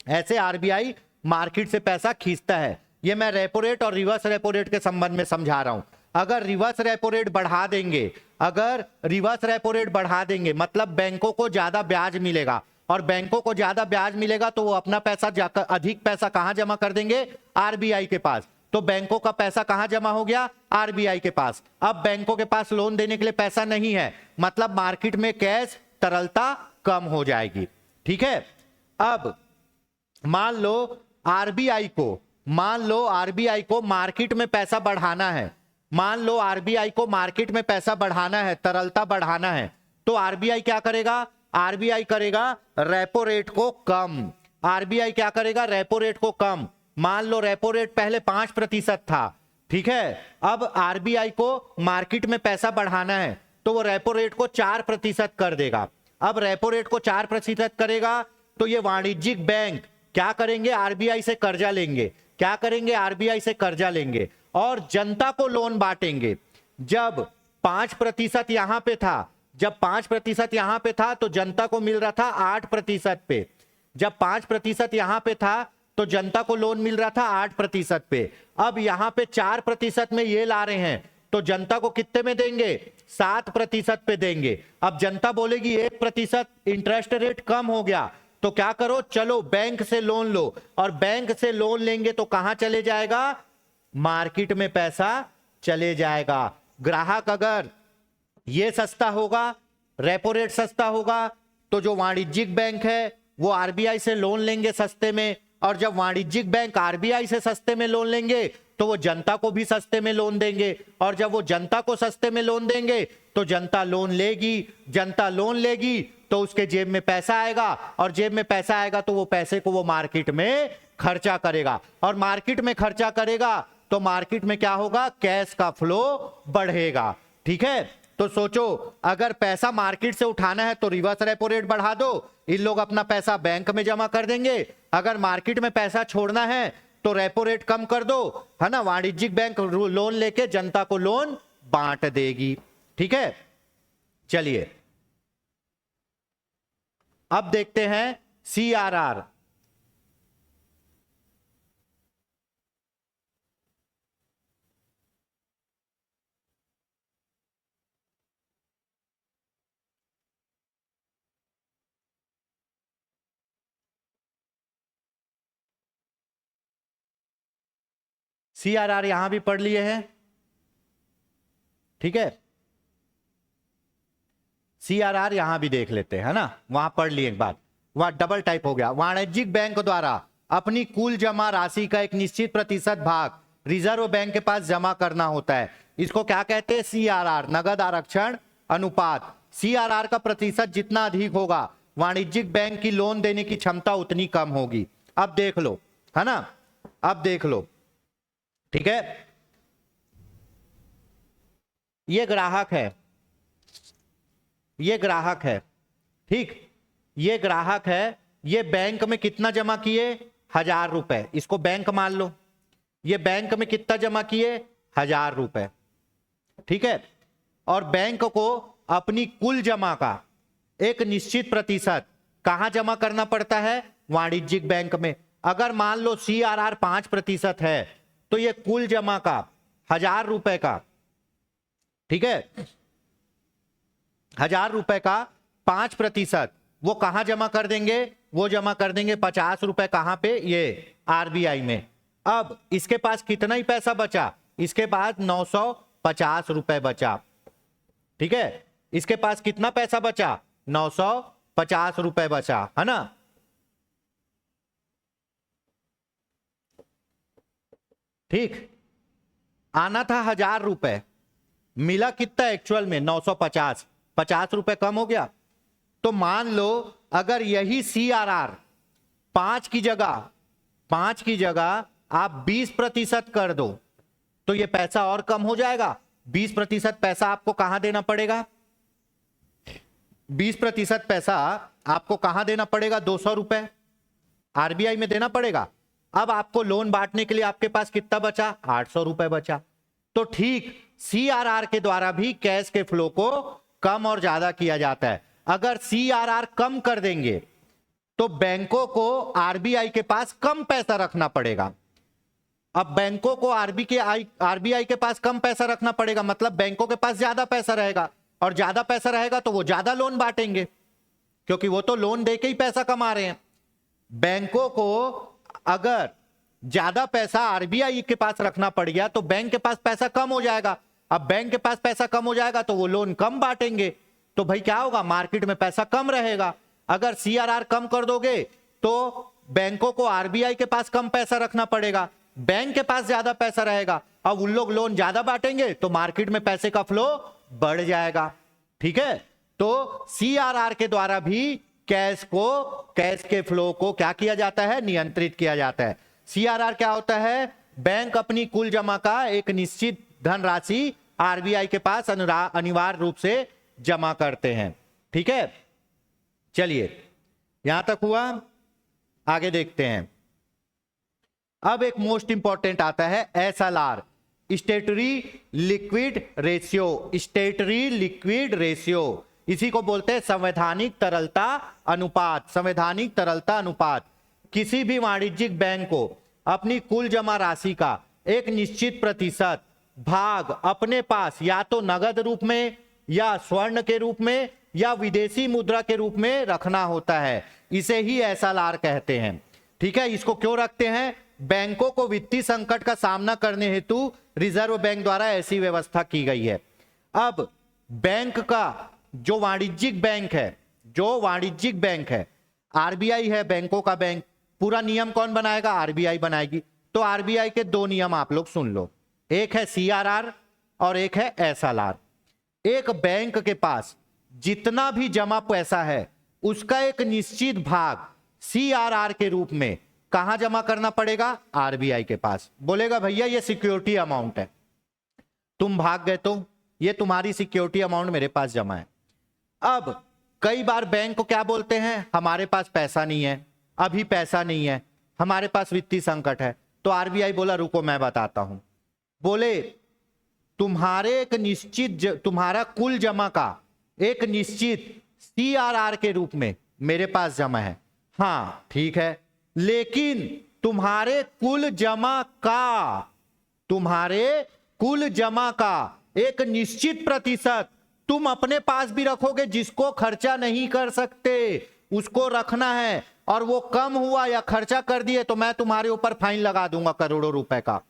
[SPEAKER 2] ऐसे आरबीआई मार्केट से पैसा खींचता है। ये मैं रेपो रेट और रिवर्स रेपो रेट के संबंध में समझा रहा हूं। अगर रिवर्स रेपो रेट बढ़ा देंगे, अगर रिवर्स रेपो रेट बढ़ा देंगे मतलब बैंकों को ज्यादा ब्याज मिलेगा, और बैंकों को ज्यादा ब्याज मिलेगा तो वो अपना पैसा जाकर अधिक पैसा कहां जमा कर देंगे, आरबीआई के पास। तो बैंकों का पैसा कहां जमा हो गया, आरबीआई के पास। अब बैंकों के पास लोन देने के लिए पैसा नहीं है, मतलब मार्केट में कैश तरलता कम हो जाएगी। ठीक है, अब मान लो आरबीआई को, मान लो आरबीआई को मार्केट में पैसा बढ़ाना है, मान लो आरबीआई को मार्केट में पैसा बढ़ाना है, तरलता बढ़ाना है, तो आरबीआई क्या करेगा, आरबीआई करेगा रेपो रेट को कम। आरबीआई क्या करेगा, रेपो रेट को कम। मान लो रेपो रेट पहले 5% था, ठीक है, अब आरबीआई को मार्केट में पैसा बढ़ाना है तो वो रेपो रेट को 4% कर देगा। अब रेपो रेट को 4% करेगा तो ये वाणिज्यिक बैंक क्या करेंगे, आरबीआई से कर्जा लेंगे, क्या करेंगे, आरबीआई से कर्जा लेंगे और जनता को लोन बांटेंगे। जब 5% यहां पे था, जब 5% यहां पे था तो जनता को मिल रहा था 8% पे, जब 5% यहां पे था तो जनता को लोन मिल रहा था 8% पे। अब यहां पे 4% में ये ला रहे हैं तो जनता को कितने में देंगे, 7% पे देंगे। अब जनता बोलेगी 1% इंटरेस्ट रेट कम हो गया, तो क्या करो, चलो बैंक से लोन लो, और बैंक से लोन लेंगे तो कहां चले जाएगा, मार्केट में पैसा चले जाएगा। ग्राहक अगर ये सस्ता होगा, रेपो रेट सस्ता होगा, तो जो वाणिज्यिक बैंक है वो आरबीआई से लोन लेंगे सस्ते में, और जब वाणिज्यिक बैंक आरबीआई से सस्ते में लोन लेंगे तो वो जनता को भी सस्ते में लोन देंगे, और जब वो जनता को सस्ते में लोन देंगे तो जनता लोन लेगी, जनता लोन लेगी तो उसके जेब में पैसा आएगा, और जेब में पैसा आएगा तो वो पैसे को वो मार्केट में खर्चा करेगा, और मार्केट में खर्चा करेगा तो मार्केट में क्या होगा, कैश का फ्लो बढ़ेगा। ठीक है, तो सोचो अगर पैसा मार्केट से उठाना है तो रिवर्स रेपो रेट बढ़ा दो, इन लोग अपना पैसा बैंक में जमा कर देंगे। अगर मार्केट में पैसा छोड़ना है तो रेपो रेट कम कर दो, है ना, वाणिज्यिक बैंक लोन लेके जनता को लोन बांट देगी। ठीक है, चलिए अब देखते हैं सीआरआर। सीआरआर यहां भी पढ़ लिए हैं, ठीक है, सीआरआर यहां भी देख लेते हैं, है ना, वहां पढ़ लिए एक बात, वहां डबल टाइप हो गया। वाणिज्यिक बैंक द्वारा अपनी कुल जमा राशि का एक निश्चित प्रतिशत भाग रिजर्व बैंक के पास जमा करना होता है, इसको क्या कहते हैं, सीआरआर, नगद आरक्षण अनुपात। सीआरआर का प्रतिशत जितना अधिक होगा वाणिज्यिक बैंक की लोन देने की क्षमता उतनी कम होगी। अब देख लो, है ना, अब देख लो, ठीक है। ये ग्राहक है, ये ग्राहक है, ठीक, ये ग्राहक है, ये बैंक में कितना जमा किए, 1000 रुपए, इसको बैंक मान लो। ये बैंक में कितना जमा किए, 1000 रुपए, ठीक है। और बैंक को अपनी कुल जमा का एक निश्चित प्रतिशत कहां जमा करना पड़ता है, वाणिज्यिक बैंक में। अगर मान लो CRR 5% है तो ये कुल जमा का 1000 रुपए का, ठीक है, 1000 रुपए का 5% वो कहां जमा कर देंगे, वो जमा कर देंगे 50 रुपए, कहां पे, ये RBI में। अब इसके पास कितना ही पैसा बचा, इसके पास 950 रुपए बचा, ठीक है। इसके पास कितना पैसा बचा, 950 रुपए बचा, है ना। ठीक, आना था 1000 रुपए, मिला कितना एक्चुअल में, 950, 50 रुपए कम हो गया। तो मान लो अगर यही CRR 5 की जगह आप 20% कर दो तो ये पैसा और कम हो जाएगा। 20% पैसा आपको कहां देना पड़ेगा, 20% पैसा आपको कहां देना पड़ेगा, 200 रुपए RBI में देना पड़ेगा। अब आपको लोन बांटने के लिए आपके पास कितना बचा, 800 रुपए बचा। तो ठीक CRR के द्वारा भी कैश के फ्लो को कम और ज्यादा किया जाता है। अगर CRR कम कर देंगे तो बैंकों को RBI के पास कम पैसा रखना पड़ेगा। अब बैंकों को RBI के पास कम पैसा रखना पड़ेगा, मतलब बैंकों के पास ज्यादा पैसा रहेगा, और ज्यादा पैसा रहेगा तो वो ज्यादा लोन बांटेंगे, क्योंकि वो तो लोन देके ही पैसा कमा रहे हैं। बैंकों को अगर ज्यादा पैसा RBI के पास रखना पड़ गया तो बैंक के पास पैसा कम हो जाएगा। अब बैंक के पास पैसा कम हो जाएगा तो वो लोन कम बांटेंगे, तो भाई क्या होगा, मार्केट में पैसा कम रहेगा। अगर CRR कम कर दोगे तो बैंकों को RBI के पास कम पैसा रखना पड़ेगा, बैंक के पास ज्यादा पैसा रहेगा। अब उन लोग लोन ज्यादा बांटेंगे तो मार्केट में पैसे का फ्लो बढ़ जाएगा, ठीक है। तो CRR के द्वारा भी कैश के फ्लो को क्या किया जाता है, नियंत्रित किया जाता है। CRR क्या होता है, बैंक अपनी कुल जमा का एक निश्चित धनराशि RBI के पास अनिवार्य रूप से जमा करते हैं, ठीक है। चलिए यहां तक हुआ, आगे देखते हैं। अब एक मोस्ट इंपॉर्टेंट आता है SLR, स्टेटरी liquid ratio. स्टेटरी liquid ratio, इसी को बोलते हैं संवैधानिक तरलता अनुपात। संवैधानिक तरलता अनुपात किसी भी वाणिज्यिक बैंक को अपनी कुल जमा राशि का एक निश्चित प्रतिशत भाग अपने पास या तो नगद रूप में या स्वर्ण के रूप में या विदेशी मुद्रा के रूप में रखना होता है। इसे ही SLR कहते हैं, ठीक है। इसको क्यों रखते हैं, बैंकों को वित्तीय संकट का सामना करने हेतु रिजर्व बैंक द्वारा ऐसी व्यवस्था की गई है। अब बैंक का जो वाणिज्यिक बैंक है, RBI है बैंकों का बैंक, पूरा नियम कौन बनाएगा, RBI बनाएगी। तो RBI के दो नियम आप लोग सुन लो, एक है CRR और एक है SLR। एक बैंक के पास जितना भी जमा पैसा है उसका एक निश्चित भाग CRR के रूप में कहां जमा करना पड़ेगा, RBI के पास। बोलेगा भैया ये सिक्योरिटी अमाउंट है, तुम भाग गए तो ये तुम्हारी सिक्योरिटी अमाउंट मेरे पास जमा है। अब कई बार बैंक को क्या बोलते हैं, हमारे पास पैसा नहीं है, अभी पैसा नहीं है, हमारे पास वित्तीय संकट है। तो RBI बोला रुको मैं बताता हूं। बोले तुम्हारा कुल जमा का एक निश्चित CRR के रूप में मेरे पास जमा है, हाँ ठीक है, लेकिन तुम्हारे कुल जमा का एक निश्चित प्रतिशत तुम अपने पास भी रखोगे, जिसको खर्चा नहीं कर सकते उसको रखना है, और वो कम हुआ या खर्चा कर दिए तो मैं तुम्हारे ऊपर फाइन लगा दूंगा करोड़ों रुपए का,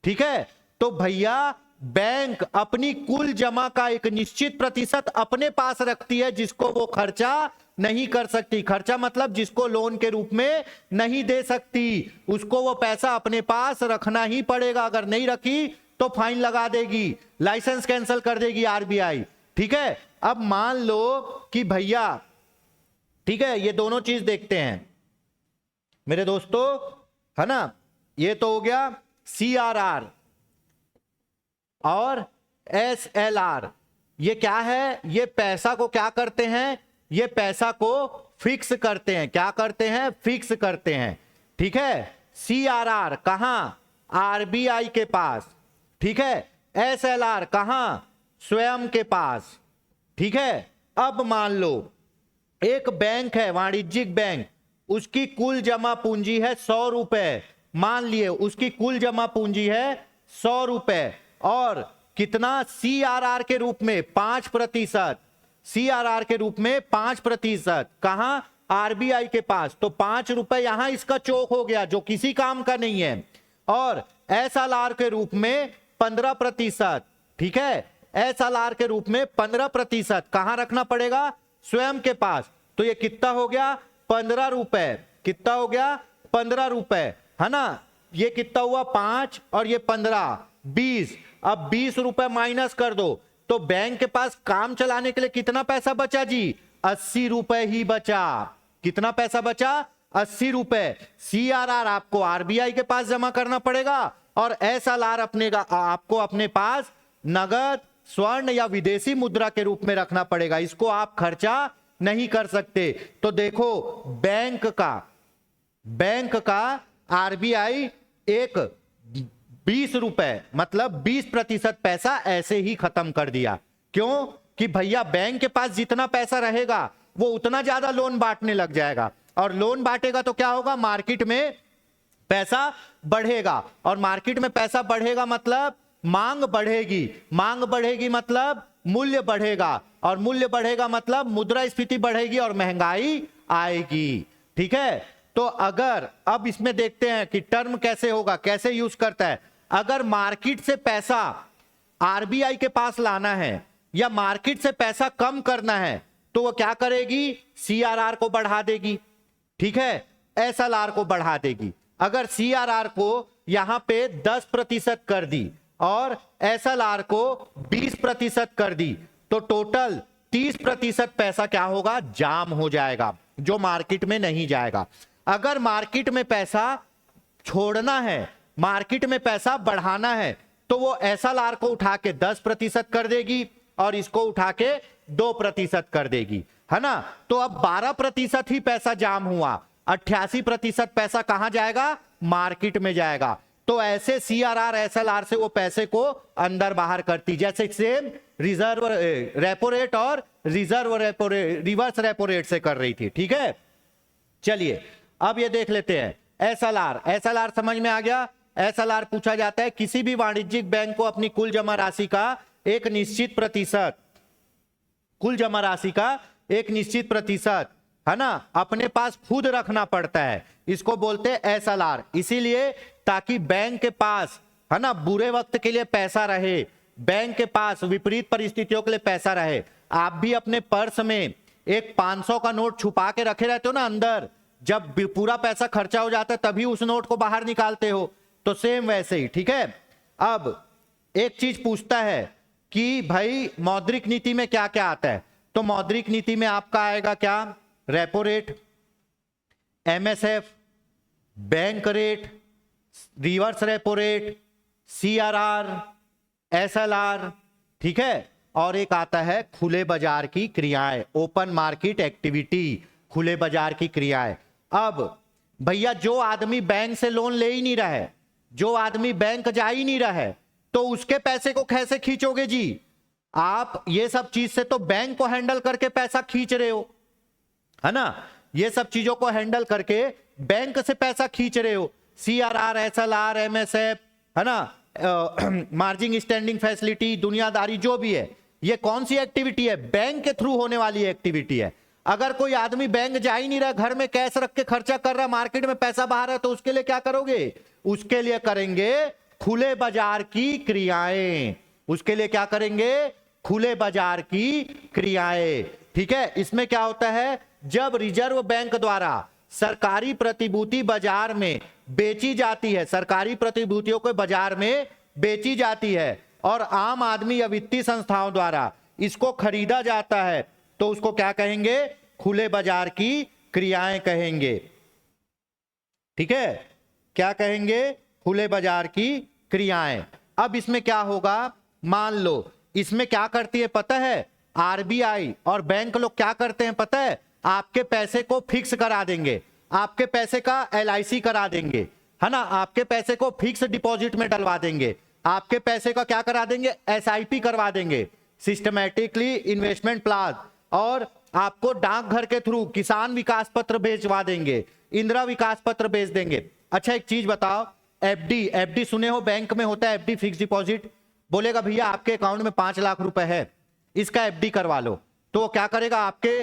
[SPEAKER 2] ठीक है। तो भैया बैंक अपनी कुल जमा का एक निश्चित प्रतिशत अपने पास रखती है, जिसको वो खर्चा नहीं कर सकती। खर्चा मतलब जिसको लोन के रूप में नहीं दे सकती, उसको वो पैसा अपने पास रखना ही पड़ेगा। अगर नहीं रखी तो फाइन लगा देगी, लाइसेंस कैंसिल कर देगी RBI, ठीक है। अब मान लो कि भैया ठीक है, ये दोनों चीज देखते हैं मेरे दोस्तों, है ना। ये तो हो गया CRR और SLR। ये क्या है, ये पैसा को क्या करते हैं, ये पैसा को फिक्स करते हैं। क्या करते हैं, फिक्स करते हैं। ठीक है, CRR कहां, RBI के पास। ठीक है, SLR कहां, स्वयं के पास। ठीक है, अब मान लो एक बैंक है, वाणिज्यिक बैंक, उसकी कुल जमा पूंजी है 100 रुपए। मान लिए उसकी कुल जमा पूंजी है 100 रुपए और कितना, CRR के रूप में 5%। CRR के रूप में 5%। कहां, RBI के पास। तो 5 रुपए यहां इसका चोक हो गया जो किसी काम का नहीं है। और SLR के रूप में 15%। ठीक है, SLR के रूप में 15% कहां रखना पड़ेगा, स्वयं के पास। तो ये कितना हो गया, 15 रुपए। कितना हो गया, 15 रुपए, है ना। ये कितना हुआ, 5 और ये 15, 20। अब 20 रुपए माइनस कर दो तो बैंक के पास काम चलाने के लिए कितना पैसा बचा जी, 80 रुपए ही बचा। कितना पैसा बचा, 80 रुपए। CRR आपको RBI के पास जमा करना पड़ेगा और SLR आपको अपने पास नगद, स्वर्ण या विदेशी मुद्रा के रूप में रखना पड़ेगा। इसको आप खर्चा नहीं कर सकते। तो देखो बैंक का RBI एक 20 रुपए मतलब 20% पैसा ऐसे ही खत्म कर दिया। क्यों कि भैया बैंक के पास जितना पैसा रहेगा वो उतना ज्यादा लोन बांटने लग जाएगा और लोन बांटेगा तो क्या होगा, मार्केट में पैसा बढ़ेगा और मार्केट में पैसा बढ़ेगा मतलब मांग बढ़ेगी। मांग बढ़ेगी मतलब मूल्य बढ़ेगा और मूल्य बढ़ेगा मतलब मुद्रास्फीति बढ़ेगी और महंगाई आएगी। ठीक है, तो अगर अब इसमें देखते हैं कि टर्म कैसे होगा, कैसे यूज करता है। अगर मार्केट से पैसा RBI के पास लाना है या मार्केट से पैसा कम करना है तो वो क्या करेगी, CRR को बढ़ा देगी। ठीक है, SLR को बढ़ा देगी। अगर CRR को यहां पे 10% कर दी और SLR को 20% कर दी तो टोटल 30% पैसा क्या होगा, जाम हो जाएगा जो मार्केट में नहीं जाएगा। अगर मार्केट में पैसा छोड़ना है, मार्केट में पैसा बढ़ाना है तो वो SLR को उठा के 10% कर देगी और इसको उठा के 2% कर देगी, है ना। तो अब 12% ही पैसा जाम हुआ, 88% पैसा कहां जाएगा, मार्केट में जाएगा। तो ऐसे CRR SLR से वो पैसे को अंदर बाहर करती, जैसे सेम रिजर्व रेपो रेट और रिवर्स रेपो रेट से कर रही थी। ठीक है, चलिए अब ये देख लेते हैं SLR समझ में आ गया। SLR पूछा जाता है किसी भी वाणिज्यिक बैंक को अपनी कुल जमा राशि का एक निश्चित प्रतिशत, कुल जमा राशि का एक निश्चित प्रतिशत, है ना, अपने पास खुद रखना पड़ता है। इसको बोलते हैं SLR। इसीलिए ताकि बैंक के पास, है ना, बुरे वक्त के लिए पैसा रहे, बैंक के पास विपरीत परिस्थितियों के लिए पैसा रहे। आप भी अपने पर्स में एक 500 का नोट छुपा के रखे रहते हो ना अंदर, जब पूरा पैसा खर्चा हो जाता है तभी उस नोट को बाहर निकालते हो, तो सेम वैसे ही। ठीक है, अब एक चीज पूछता है कि भाई मौद्रिक नीति में क्या क्या आता है, तो मौद्रिक नीति में आपका आएगा क्या, repo rate, MSF, bank rate, reverse repo rate, CRR, SLR। ठीक है, और एक आता है खुले बाजार की क्रियाएं, ओपन मार्केट एक्टिविटी, खुले बाजार की क्रियाएं। अब भैया जो आदमी बैंक से लोन ले ही नहीं रहा है, जो आदमी बैंक जा ही नहीं रहा है, तो उसके पैसे को कैसे खींचोगे जी। आप ये सब चीज से तो बैंक को हैंडल करके पैसा खींच रहे हो, है ना, ये सब चीजों को हैंडल करके बैंक से पैसा खींच रहे हो। CRR, SLR, MSF, है ना, मार्जिन स्टैंडिंग फैसिलिटी, दुनियादारी, जो भी है, ये कौन सी एक्टिविटी है, बैंक के थ्रू होने वाली एक्टिविटी है। अगर कोई आदमी बैंक जा ही नहीं रहा, घर में कैश रख के खर्चा कर रहा, मार्केट में पैसा बाहर है, तो उसके लिए क्या करोगे, उसके लिए करेंगे खुले बाजार की क्रियाएं। उसके लिए क्या करेंगे, खुले बाजार की क्रियाएं। ठीक है, इसमें क्या होता है, जब रिजर्व बैंक द्वारा सरकारी प्रतिभूति बाजार में बेची जाती है, सरकारी प्रतिभूतियों को बाजार में बेची जाती है और आम आदमी या वित्तीय संस्थाओं द्वारा इसको खरीदा जाता है, तो उसको क्या कहेंगे, खुले बाजार की क्रियाएं कहेंगे। ठीक है, क्या कहेंगे? खुले बाजार की क्रियाएं। अब इसमें क्या होगा, मान लो इसमें क्या करती है पता है, आरबीआई और बैंक लोग क्या करते हैं पता है, आपके पैसे को फिक्स करा देंगे, आपके पैसे का एलआईसी करा देंगे, है ना, आपके पैसे को फिक्स डिपॉजिट में डलवा देंगे, आपके पैसे का क्या करा देंगे, एसआईपी करवा देंगे, सिस्टमैटिकली इन्वेस्टमेंट प्लान, और आपको डाकघर के थ्रू किसान विकास पत्र भेजवा देंगे, इंदिरा विकास पत्र भेज देंगे। अच्छा एक चीज बताओ, एफडी, एफडी सुने हो, बैंक में होता है एफडी, फिक्स डिपॉजिट। बोलेगा भैया आपके अकाउंट में 5 लाख रुपए है, इसका एफडी करवा लो, तो वो क्या करेगा, आपके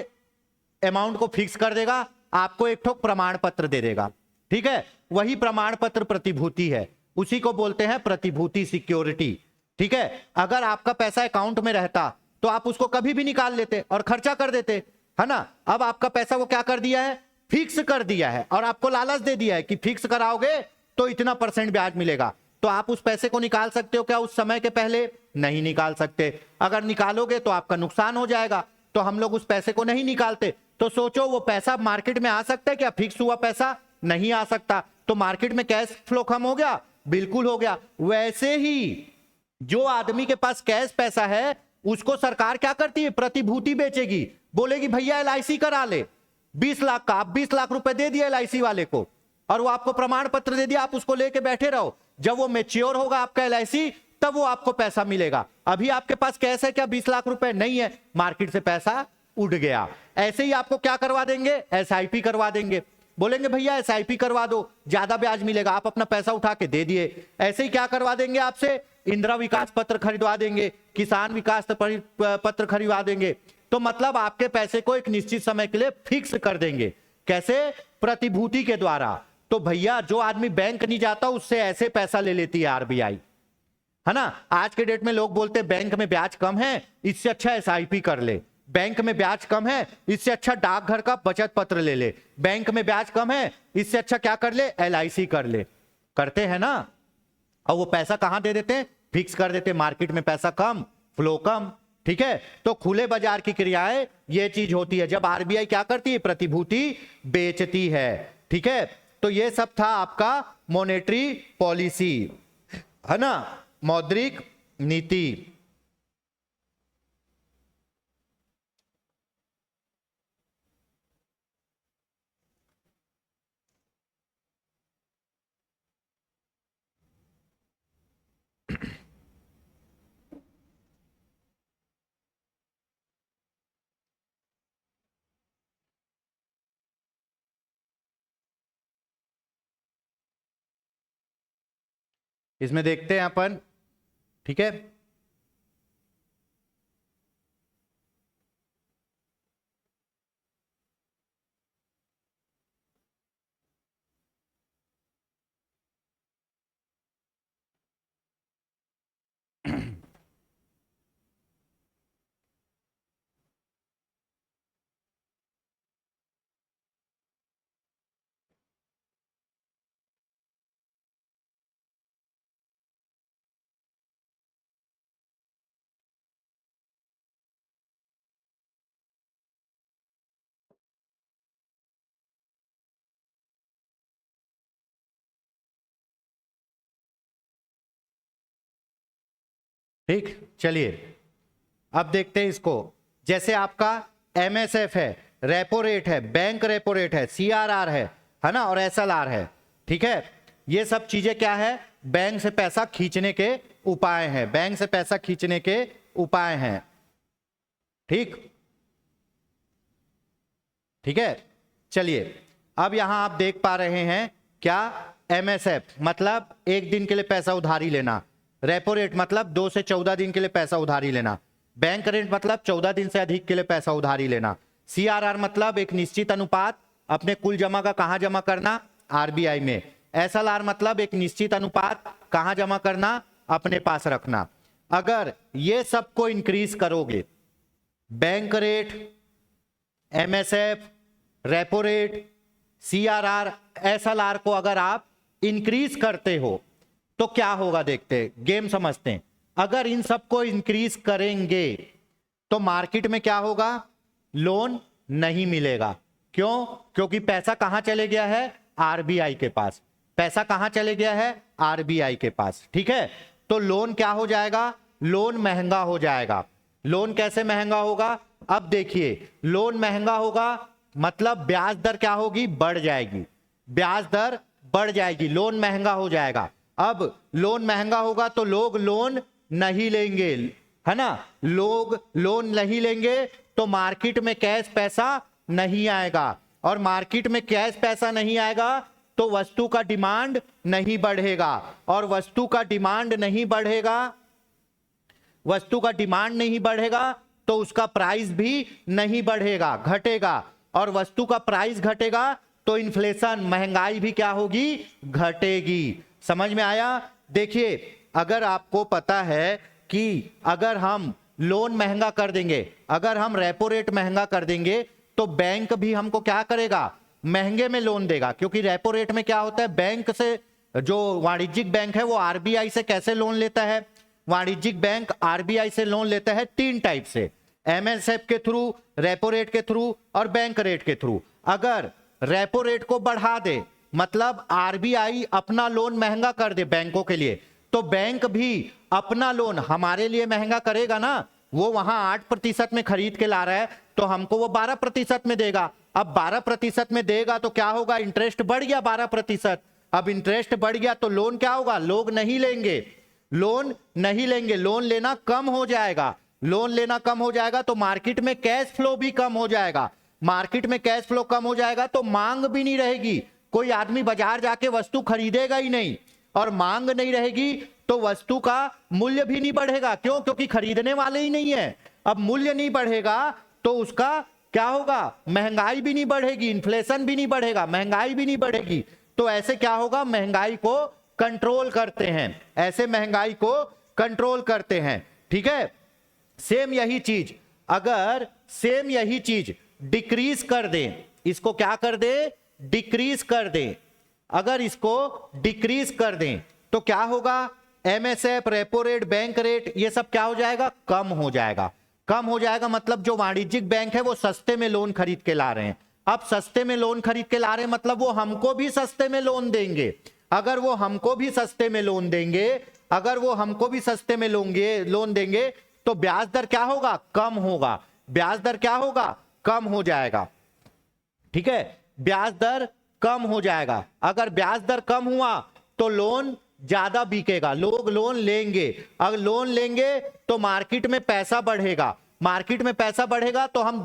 [SPEAKER 2] अमाउंट को फिक्स कर देगा, आपको एक ठोक प्रमाण पत्र दे देगा। ठीक है, वही प्रमाण पत्र प्रतिभूति है, उसी को बोलते हैं प्रतिभूति सिक्योरिटी। ठीक है, अगर आपका पैसा अकाउंट में रहता तो आप उसको कभी भी निकाल लेते और खर्चा कर देते, है ना। अब आपका पैसा वो क्या कर दिया है, फिक्स कर दिया है, और आपको लालच दे दिया है कि फिक्स कराओगे तो इतना % ब्याज मिलेगा। तो आप उस पैसे को निकाल सकते हो क्या उस समय के पहले? नहीं निकाल सकते। अगर निकालोगे तो आपका नुकसान हो जाएगा, तो हम लोग उस पैसे को नहीं निकालते। तो सोचो वो पैसा मार्केट में आ सकता है क्या? फिक्स हुआ पैसा नहीं आ सकता, तो मार्केट में कैश फ्लो कम हो गया, बिल्कुल हो गया। वैसे ही जो आदमी के पास कैश पैसा है उसको सरकार क्या करती है, प्रतिभूति बेचेगी, बोलेगी भैया एलआईसी करा ले 20 लाख का, आप 20 लाख रुपए दे दिए एलआईसी वाले को, और वो आपको प्रमाण पत्र दे दिया, आप उसको लेके बैठे रहो, जब वो मैच्योर होगा आपका एलआईसी तब वो आपको पैसा मिलेगा। अभी आपके पास कैश है क्या? 20 लाख रुपए नहीं है, मार्केट से पैसा उड़ गया। ऐसे ही आपको क्या करवा देंगे, एसआईपी करवा देंगे, बोलेंगे भैया एसआईपी करवा दो, ज्यादा ब्याज मिलेगा, आप अपना पैसा उठा के दे दिए। ऐसे ही क्या करवा देंगे आपसे, इंदिरा विकास पत्र खरीदवा देंगे, किसान विकास पत्र खरीदवा देंगे। तो मतलब आपके पैसे को एक निश्चित समय के लिए फिक्स कर देंगे। कैसे? प्रतिभूति के द्वारा। तो भैया जो आदमी बैंक नहीं जाता उससे ऐसे पैसा ले लेती है आरबीआई, है ना। आज के डेट में लोग बोलते हैं बैंक में ब्याज कम है, इससे अच्छा एसआईपी कर ले, बैंक में ब्याज कम है, इससे अच्छा डाकघर का बचत पत्र ले ले, बैंक में ब्याज कम है, इससे अच्छा क्या कर ले, एलआईसी कर ले। करते हैं ना, और वो पैसा कहां दे देते हैं, फिक्स कर देते, मार्केट में पैसा कम, फ्लो कम। ठीक है, तो खुले बाजार की क्रियाएं ये चीज होती है जब आरबीआई क्या करती है, प्रतिभूति बेचती है। ठीक है, तो ये सब था आपका मॉनेटरी पॉलिसी, है ना, मौद्रिक नीति। इसमें देखते हैं अपन, ठीक है, ठीक। चलिए अब देखते हैं इसको। जैसे आपका एमएसएफ है, रेपो रेट है, बैंक रेपो रेट है, सीआरआर है ना, और एसएलआर है। ठीक है, ये सब चीजें क्या है, बैंक से पैसा खींचने के उपाय हैं, बैंक से पैसा खींचने के उपाय हैं। ठीक, ठीक है। चलिए अब यहां आप देख पा रहे हैं क्या, एमएसएफ मतलब एक दिन के लिए पैसा उधारी लेना, रेपो रेट मतलब 2 से 14 दिन के लिए पैसा उधारी लेना, बैंक रेट मतलब 14 दिन से अधिक के लिए पैसा उधारी लेना, सीआरआर मतलब एक निश्चित अनुपात अपने कुल जमा का कहां जमा करना, आरबीआई में, एसएलआर मतलब एक निश्चित अनुपात कहां जमा करना, अपने पास रखना। अगर ये सबको इंक्रीज करोगे, bank rate, MSF, repo rate, CRR, SLR को अगर आप इंक्रीज करते हो तो क्या होगा, देखते हैं, गेम समझते हैं। अगर इन सबको इंक्रीज करेंगे तो मार्केट में क्या होगा, लोन नहीं मिलेगा। क्यों? क्योंकि पैसा कहां चले गया है? आरबीआई के पास। पैसा कहां चले गया है? आरबीआई के पास। ठीक है, तो लोन क्या हो जाएगा? लोन महंगा हो जाएगा। लोन कैसे महंगा होगा? अब देखिए, लोन महंगा होगा मतलब ब्याज दर क्या होगी? बढ़ जाएगी। ब्याज दर बढ़ जाएगी, लोन महंगा हो जाएगा। अब लोन महंगा होगा तो लोग लोन नहीं लेंगे, है ना? लोग लोन नहीं लेंगे तो मार्केट में कैश पैसा नहीं आएगा, और मार्केट में कैश पैसा नहीं आएगा तो वस्तु का डिमांड नहीं बढ़ेगा, और वस्तु का डिमांड नहीं बढ़ेगा, वस्तु का डिमांड नहीं बढ़ेगा तो उसका प्राइस भी नहीं बढ़ेगा, घटेगा। और वस्तु का प्राइस घटेगा तो इन्फ्लेशन, महंगाई भी क्या होगी? घटेगी। समझ में आया? देखिए, अगर आपको पता है कि अगर हम लोन महंगा कर देंगे, अगर हम रेपो रेट महंगा कर देंगे तो बैंक भी हमको क्या करेगा? महंगे में लोन देगा। क्योंकि रेपो रेट में क्या होता है? बैंक से, जो वाणिज्यिक बैंक है वो आरबीआई से कैसे लोन लेता है? वाणिज्यिक बैंक आरबीआई से लोन लेता है 3 टाइप से, एमएसएफ के थ्रू, रेपो रेट के थ्रू और बैंक रेट के थ्रू। अगर रेपो रेट को बढ़ा दे, मतलब आरबीआई अपना लोन महंगा कर दे बैंकों के लिए, तो बैंक भी अपना लोन हमारे लिए महंगा करेगा ना। वो वहां 8% में खरीद के ला रहा है तो हमको वो 12% में देगा। अब 12% में देगा तो क्या होगा? इंटरेस्ट बढ़ गया 12%। अब इंटरेस्ट बढ़ गया तो लोन क्या होगा? लोग नहीं लेंगे, लोन नहीं लेंगे, लोन लेना कम हो जाएगा। लोन लेना कम हो जाएगा तो मार्केट में कैश फ्लो भी कम हो जाएगा। मार्केट में कैश फ्लो कम हो जाएगा तो मांग भी नहीं रहेगी, कोई आदमी बाजार जाके वस्तु खरीदेगा ही नहीं, और मांग नहीं रहेगी तो वस्तु का मूल्य भी नहीं बढ़ेगा। क्यों? क्योंकि खरीदने वाले ही नहीं है। अब मूल्य नहीं बढ़ेगा तो उसका क्या होगा? महंगाई भी नहीं बढ़ेगी, इन्फ्लेशन भी नहीं बढ़ेगा, महंगाई भी नहीं बढ़ेगी। तो ऐसे क्या होगा? महंगाई को कंट्रोल करते हैं, ऐसे महंगाई को कंट्रोल करते हैं। ठीक है, सेम यही चीज, अगर सेम यही चीज डिक्रीज कर दें, इसको क्या कर दें? डिक्रीज कर दें। अगर इसको डिक्रीज कर दें तो क्या होगा? MSF, repo rate, bank rate, ये सब क्या हो जाएगा? कम हो जाएगा। कम हो जाएगा मतलब जो वाणिज्यिक बैंक है वो सस्ते में लोन खरीद के ला रहे हैं। अब सस्ते में लोन खरीद के ला रहे हैं मतलब वो हमको भी सस्ते में लोन देंगे। अगर वो हमको भी सस्ते में लोन देंगे, अगर वो हमको भी सस्ते में लोन देंगे तो ब्याज दर क्या होगा? कम होगा। ब्याज दर क्या होगा? कम हो जाएगा। ठीक है, ब्याज दर कम हो जाएगा। अगर ब्याज दर कम हुआ तो लोन ज्यादा बिकेगा, लोग लोन लेंगे। अगर लोन लेंगे तो मार्केट में पैसा बढ़ेगा, मार्केट में पैसा बढ़ेगा तो हम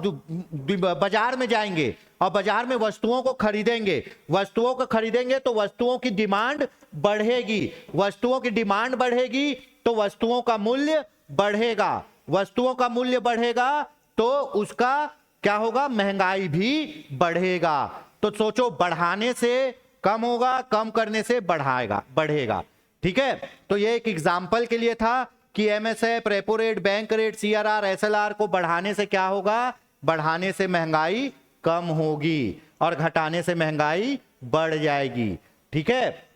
[SPEAKER 2] बाजार में जाएंगे और बाजार में वस्तुओं को खरीदेंगे, वस्तुओं को खरीदेंगे तो वस्तुओं की डिमांड बढ़ेगी, वस्तुओं की डिमांड बढ़ेगी तो वस्तुओं का मूल्य बढ़ेगा, वस्तुओं का मूल्य बढ़ेगा तो उसका क्या होगा? महंगाई भी बढ़ेगा। तो सोचो, बढ़ाने से कम होगा, कम करने से बढ़ेगा। ठीक है, तो ये एक एग्जांपल के लिए था कि MSF, repo rate, bank rate, CRR, SLR को बढ़ाने से क्या होगा? बढ़ाने से महंगाई कम होगी और घटाने से महंगाई बढ़ जाएगी। ठीक है,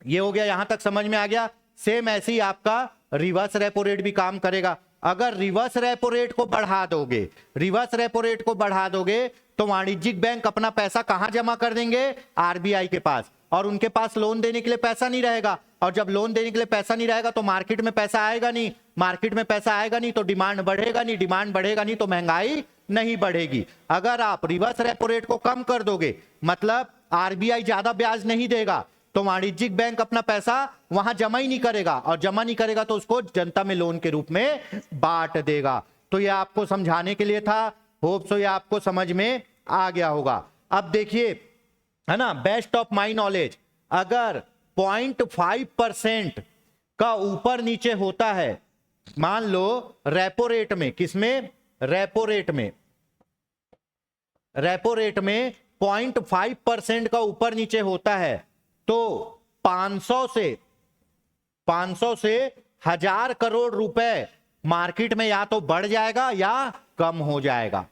[SPEAKER 2] ये हो गया, यहां तक समझ में आ गया। सेम ऐसे ही आपका रिवर्स रेपो रेट भी काम करेगा। अगर रिवर्स रेपो रेट को बढ़ा दोगे, रिवर्स रेपो रेट को बढ़ा दोगे तो वाणिज्यिक बैंक अपना पैसा कहां जमा कर देंगे? आरबीआई के पास, और उनके पास लोन देने के लिए पैसा नहीं रहेगा, और जब लोन देने के लिए पैसा नहीं रहेगा तो मार्केट में पैसा आएगा नहीं, मार्केट में पैसा आएगा नहीं तो डिमांड बढ़ेगा नहीं, डिमांड बढ़ेगा नहीं तो महंगाई नहीं बढ़ेगी। अगर आप रिवर्स रेपो रेट को कम कर दोगे, मतलब आरबीआई ज्यादा ब्याज नहीं देगा, तो वाणिज्यिक बैंक अपना पैसा वहां जमा ही नहीं करेगा, और जमा नहीं करेगा तो उसको जनता में लोन के रूप में बांट देगा। तो यह आपको समझाने के लिए था, होप सो ये आपको समझ में आ गया होगा। अब देखिए, है ना, बेस्ट ऑफ माई नॉलेज, अगर 0.5% का ऊपर नीचे होता है, मान लो रेपो रेट में, किसमें? रेपो रेट में, रेपो रेट में 0.5% का ऊपर नीचे होता है तो 500 से 1000 करोड़ रुपए मार्केट में या तो बढ़ जाएगा या कम हो जाएगा।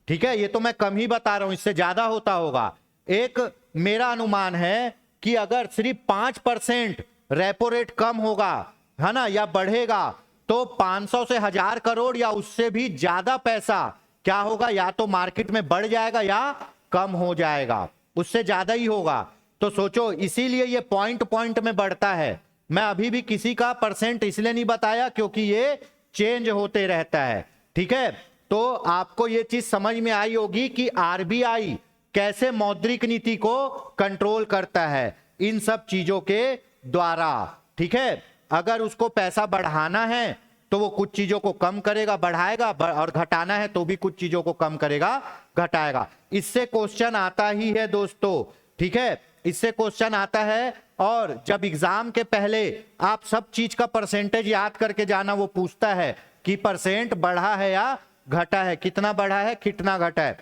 [SPEAKER 2] ठीक है, ये तो मैं कम ही बता रहा हूं, इससे ज्यादा होता होगा। एक मेरा अनुमान है कि अगर सिर्फ 5% रेपो रेट कम होगा, है ना, या बढ़ेगा, तो 500 से 1000 करोड़ या उससे भी ज्यादा पैसा क्या होगा, या तो मार्केट में बढ़ जाएगा या कम हो जाएगा, उससे ज्यादा ही होगा। तो सोचो, इसीलिए ये पॉइंट पॉइंट में बढ़ता है। मैं अभी भी किसी का परसेंट इसलिए नहीं बताया क्योंकि ये चेंज होते रहता है, ठीक है। तो आपको ये चीज समझ में आई होगी कि आरबीआई कैसे मौद्रिक नीति को कंट्रोल करता है इन सब चीजों के द्वारा, ठीक है। अगर उसको पैसा बढ़ाना है तो वो कुछ चीजों को कम करेगा, बढ़ाएगा, और घटाना है तो भी कुछ चीजों को कम करेगा, घटाएगा। इससे क्वेश्चन आता ही है दोस्तों, ठीक है, इससे क्वेश्चन आता है। और जब एग्जाम के पहले आप सब चीज का परसेंटेज याद करके जाना, वो पूछता है कि परसेंट बढ़ा है या घटा है, कितना बढ़ा है कितना घटा है।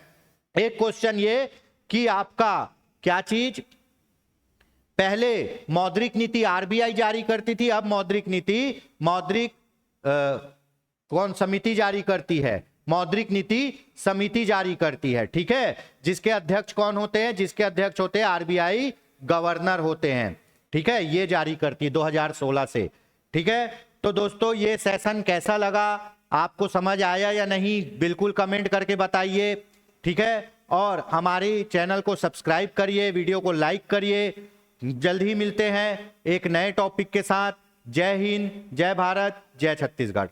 [SPEAKER 2] एक क्वेश्चन ये कि आपका क्या चीज, पहले मौद्रिक नीति आरबीआई जारी करती थी, अब मौद्रिक नीति कौन समिति जारी करती है, मौद्रिक नीति समिति जारी करती है, ठीक है। जिसके अध्यक्ष कौन होते हैं, जिसके अध्यक्ष होते हैं आरबीआई गवर्नर होते हैं, ठीक है। ये जारी करती है 2016 से, ठीक है। तो दोस्तों ये सेशन कैसा लगा, आपको समझ आया या नहीं, बिल्कुल कमेंट करके बताइए, ठीक है। और हमारे चैनल को सब्सक्राइब करिए, वीडियो को लाइक करिए। जल्द ही मिलते हैं एक नए टॉपिक के साथ। जय हिंद, जय भारत, जय छत्तीसगढ़।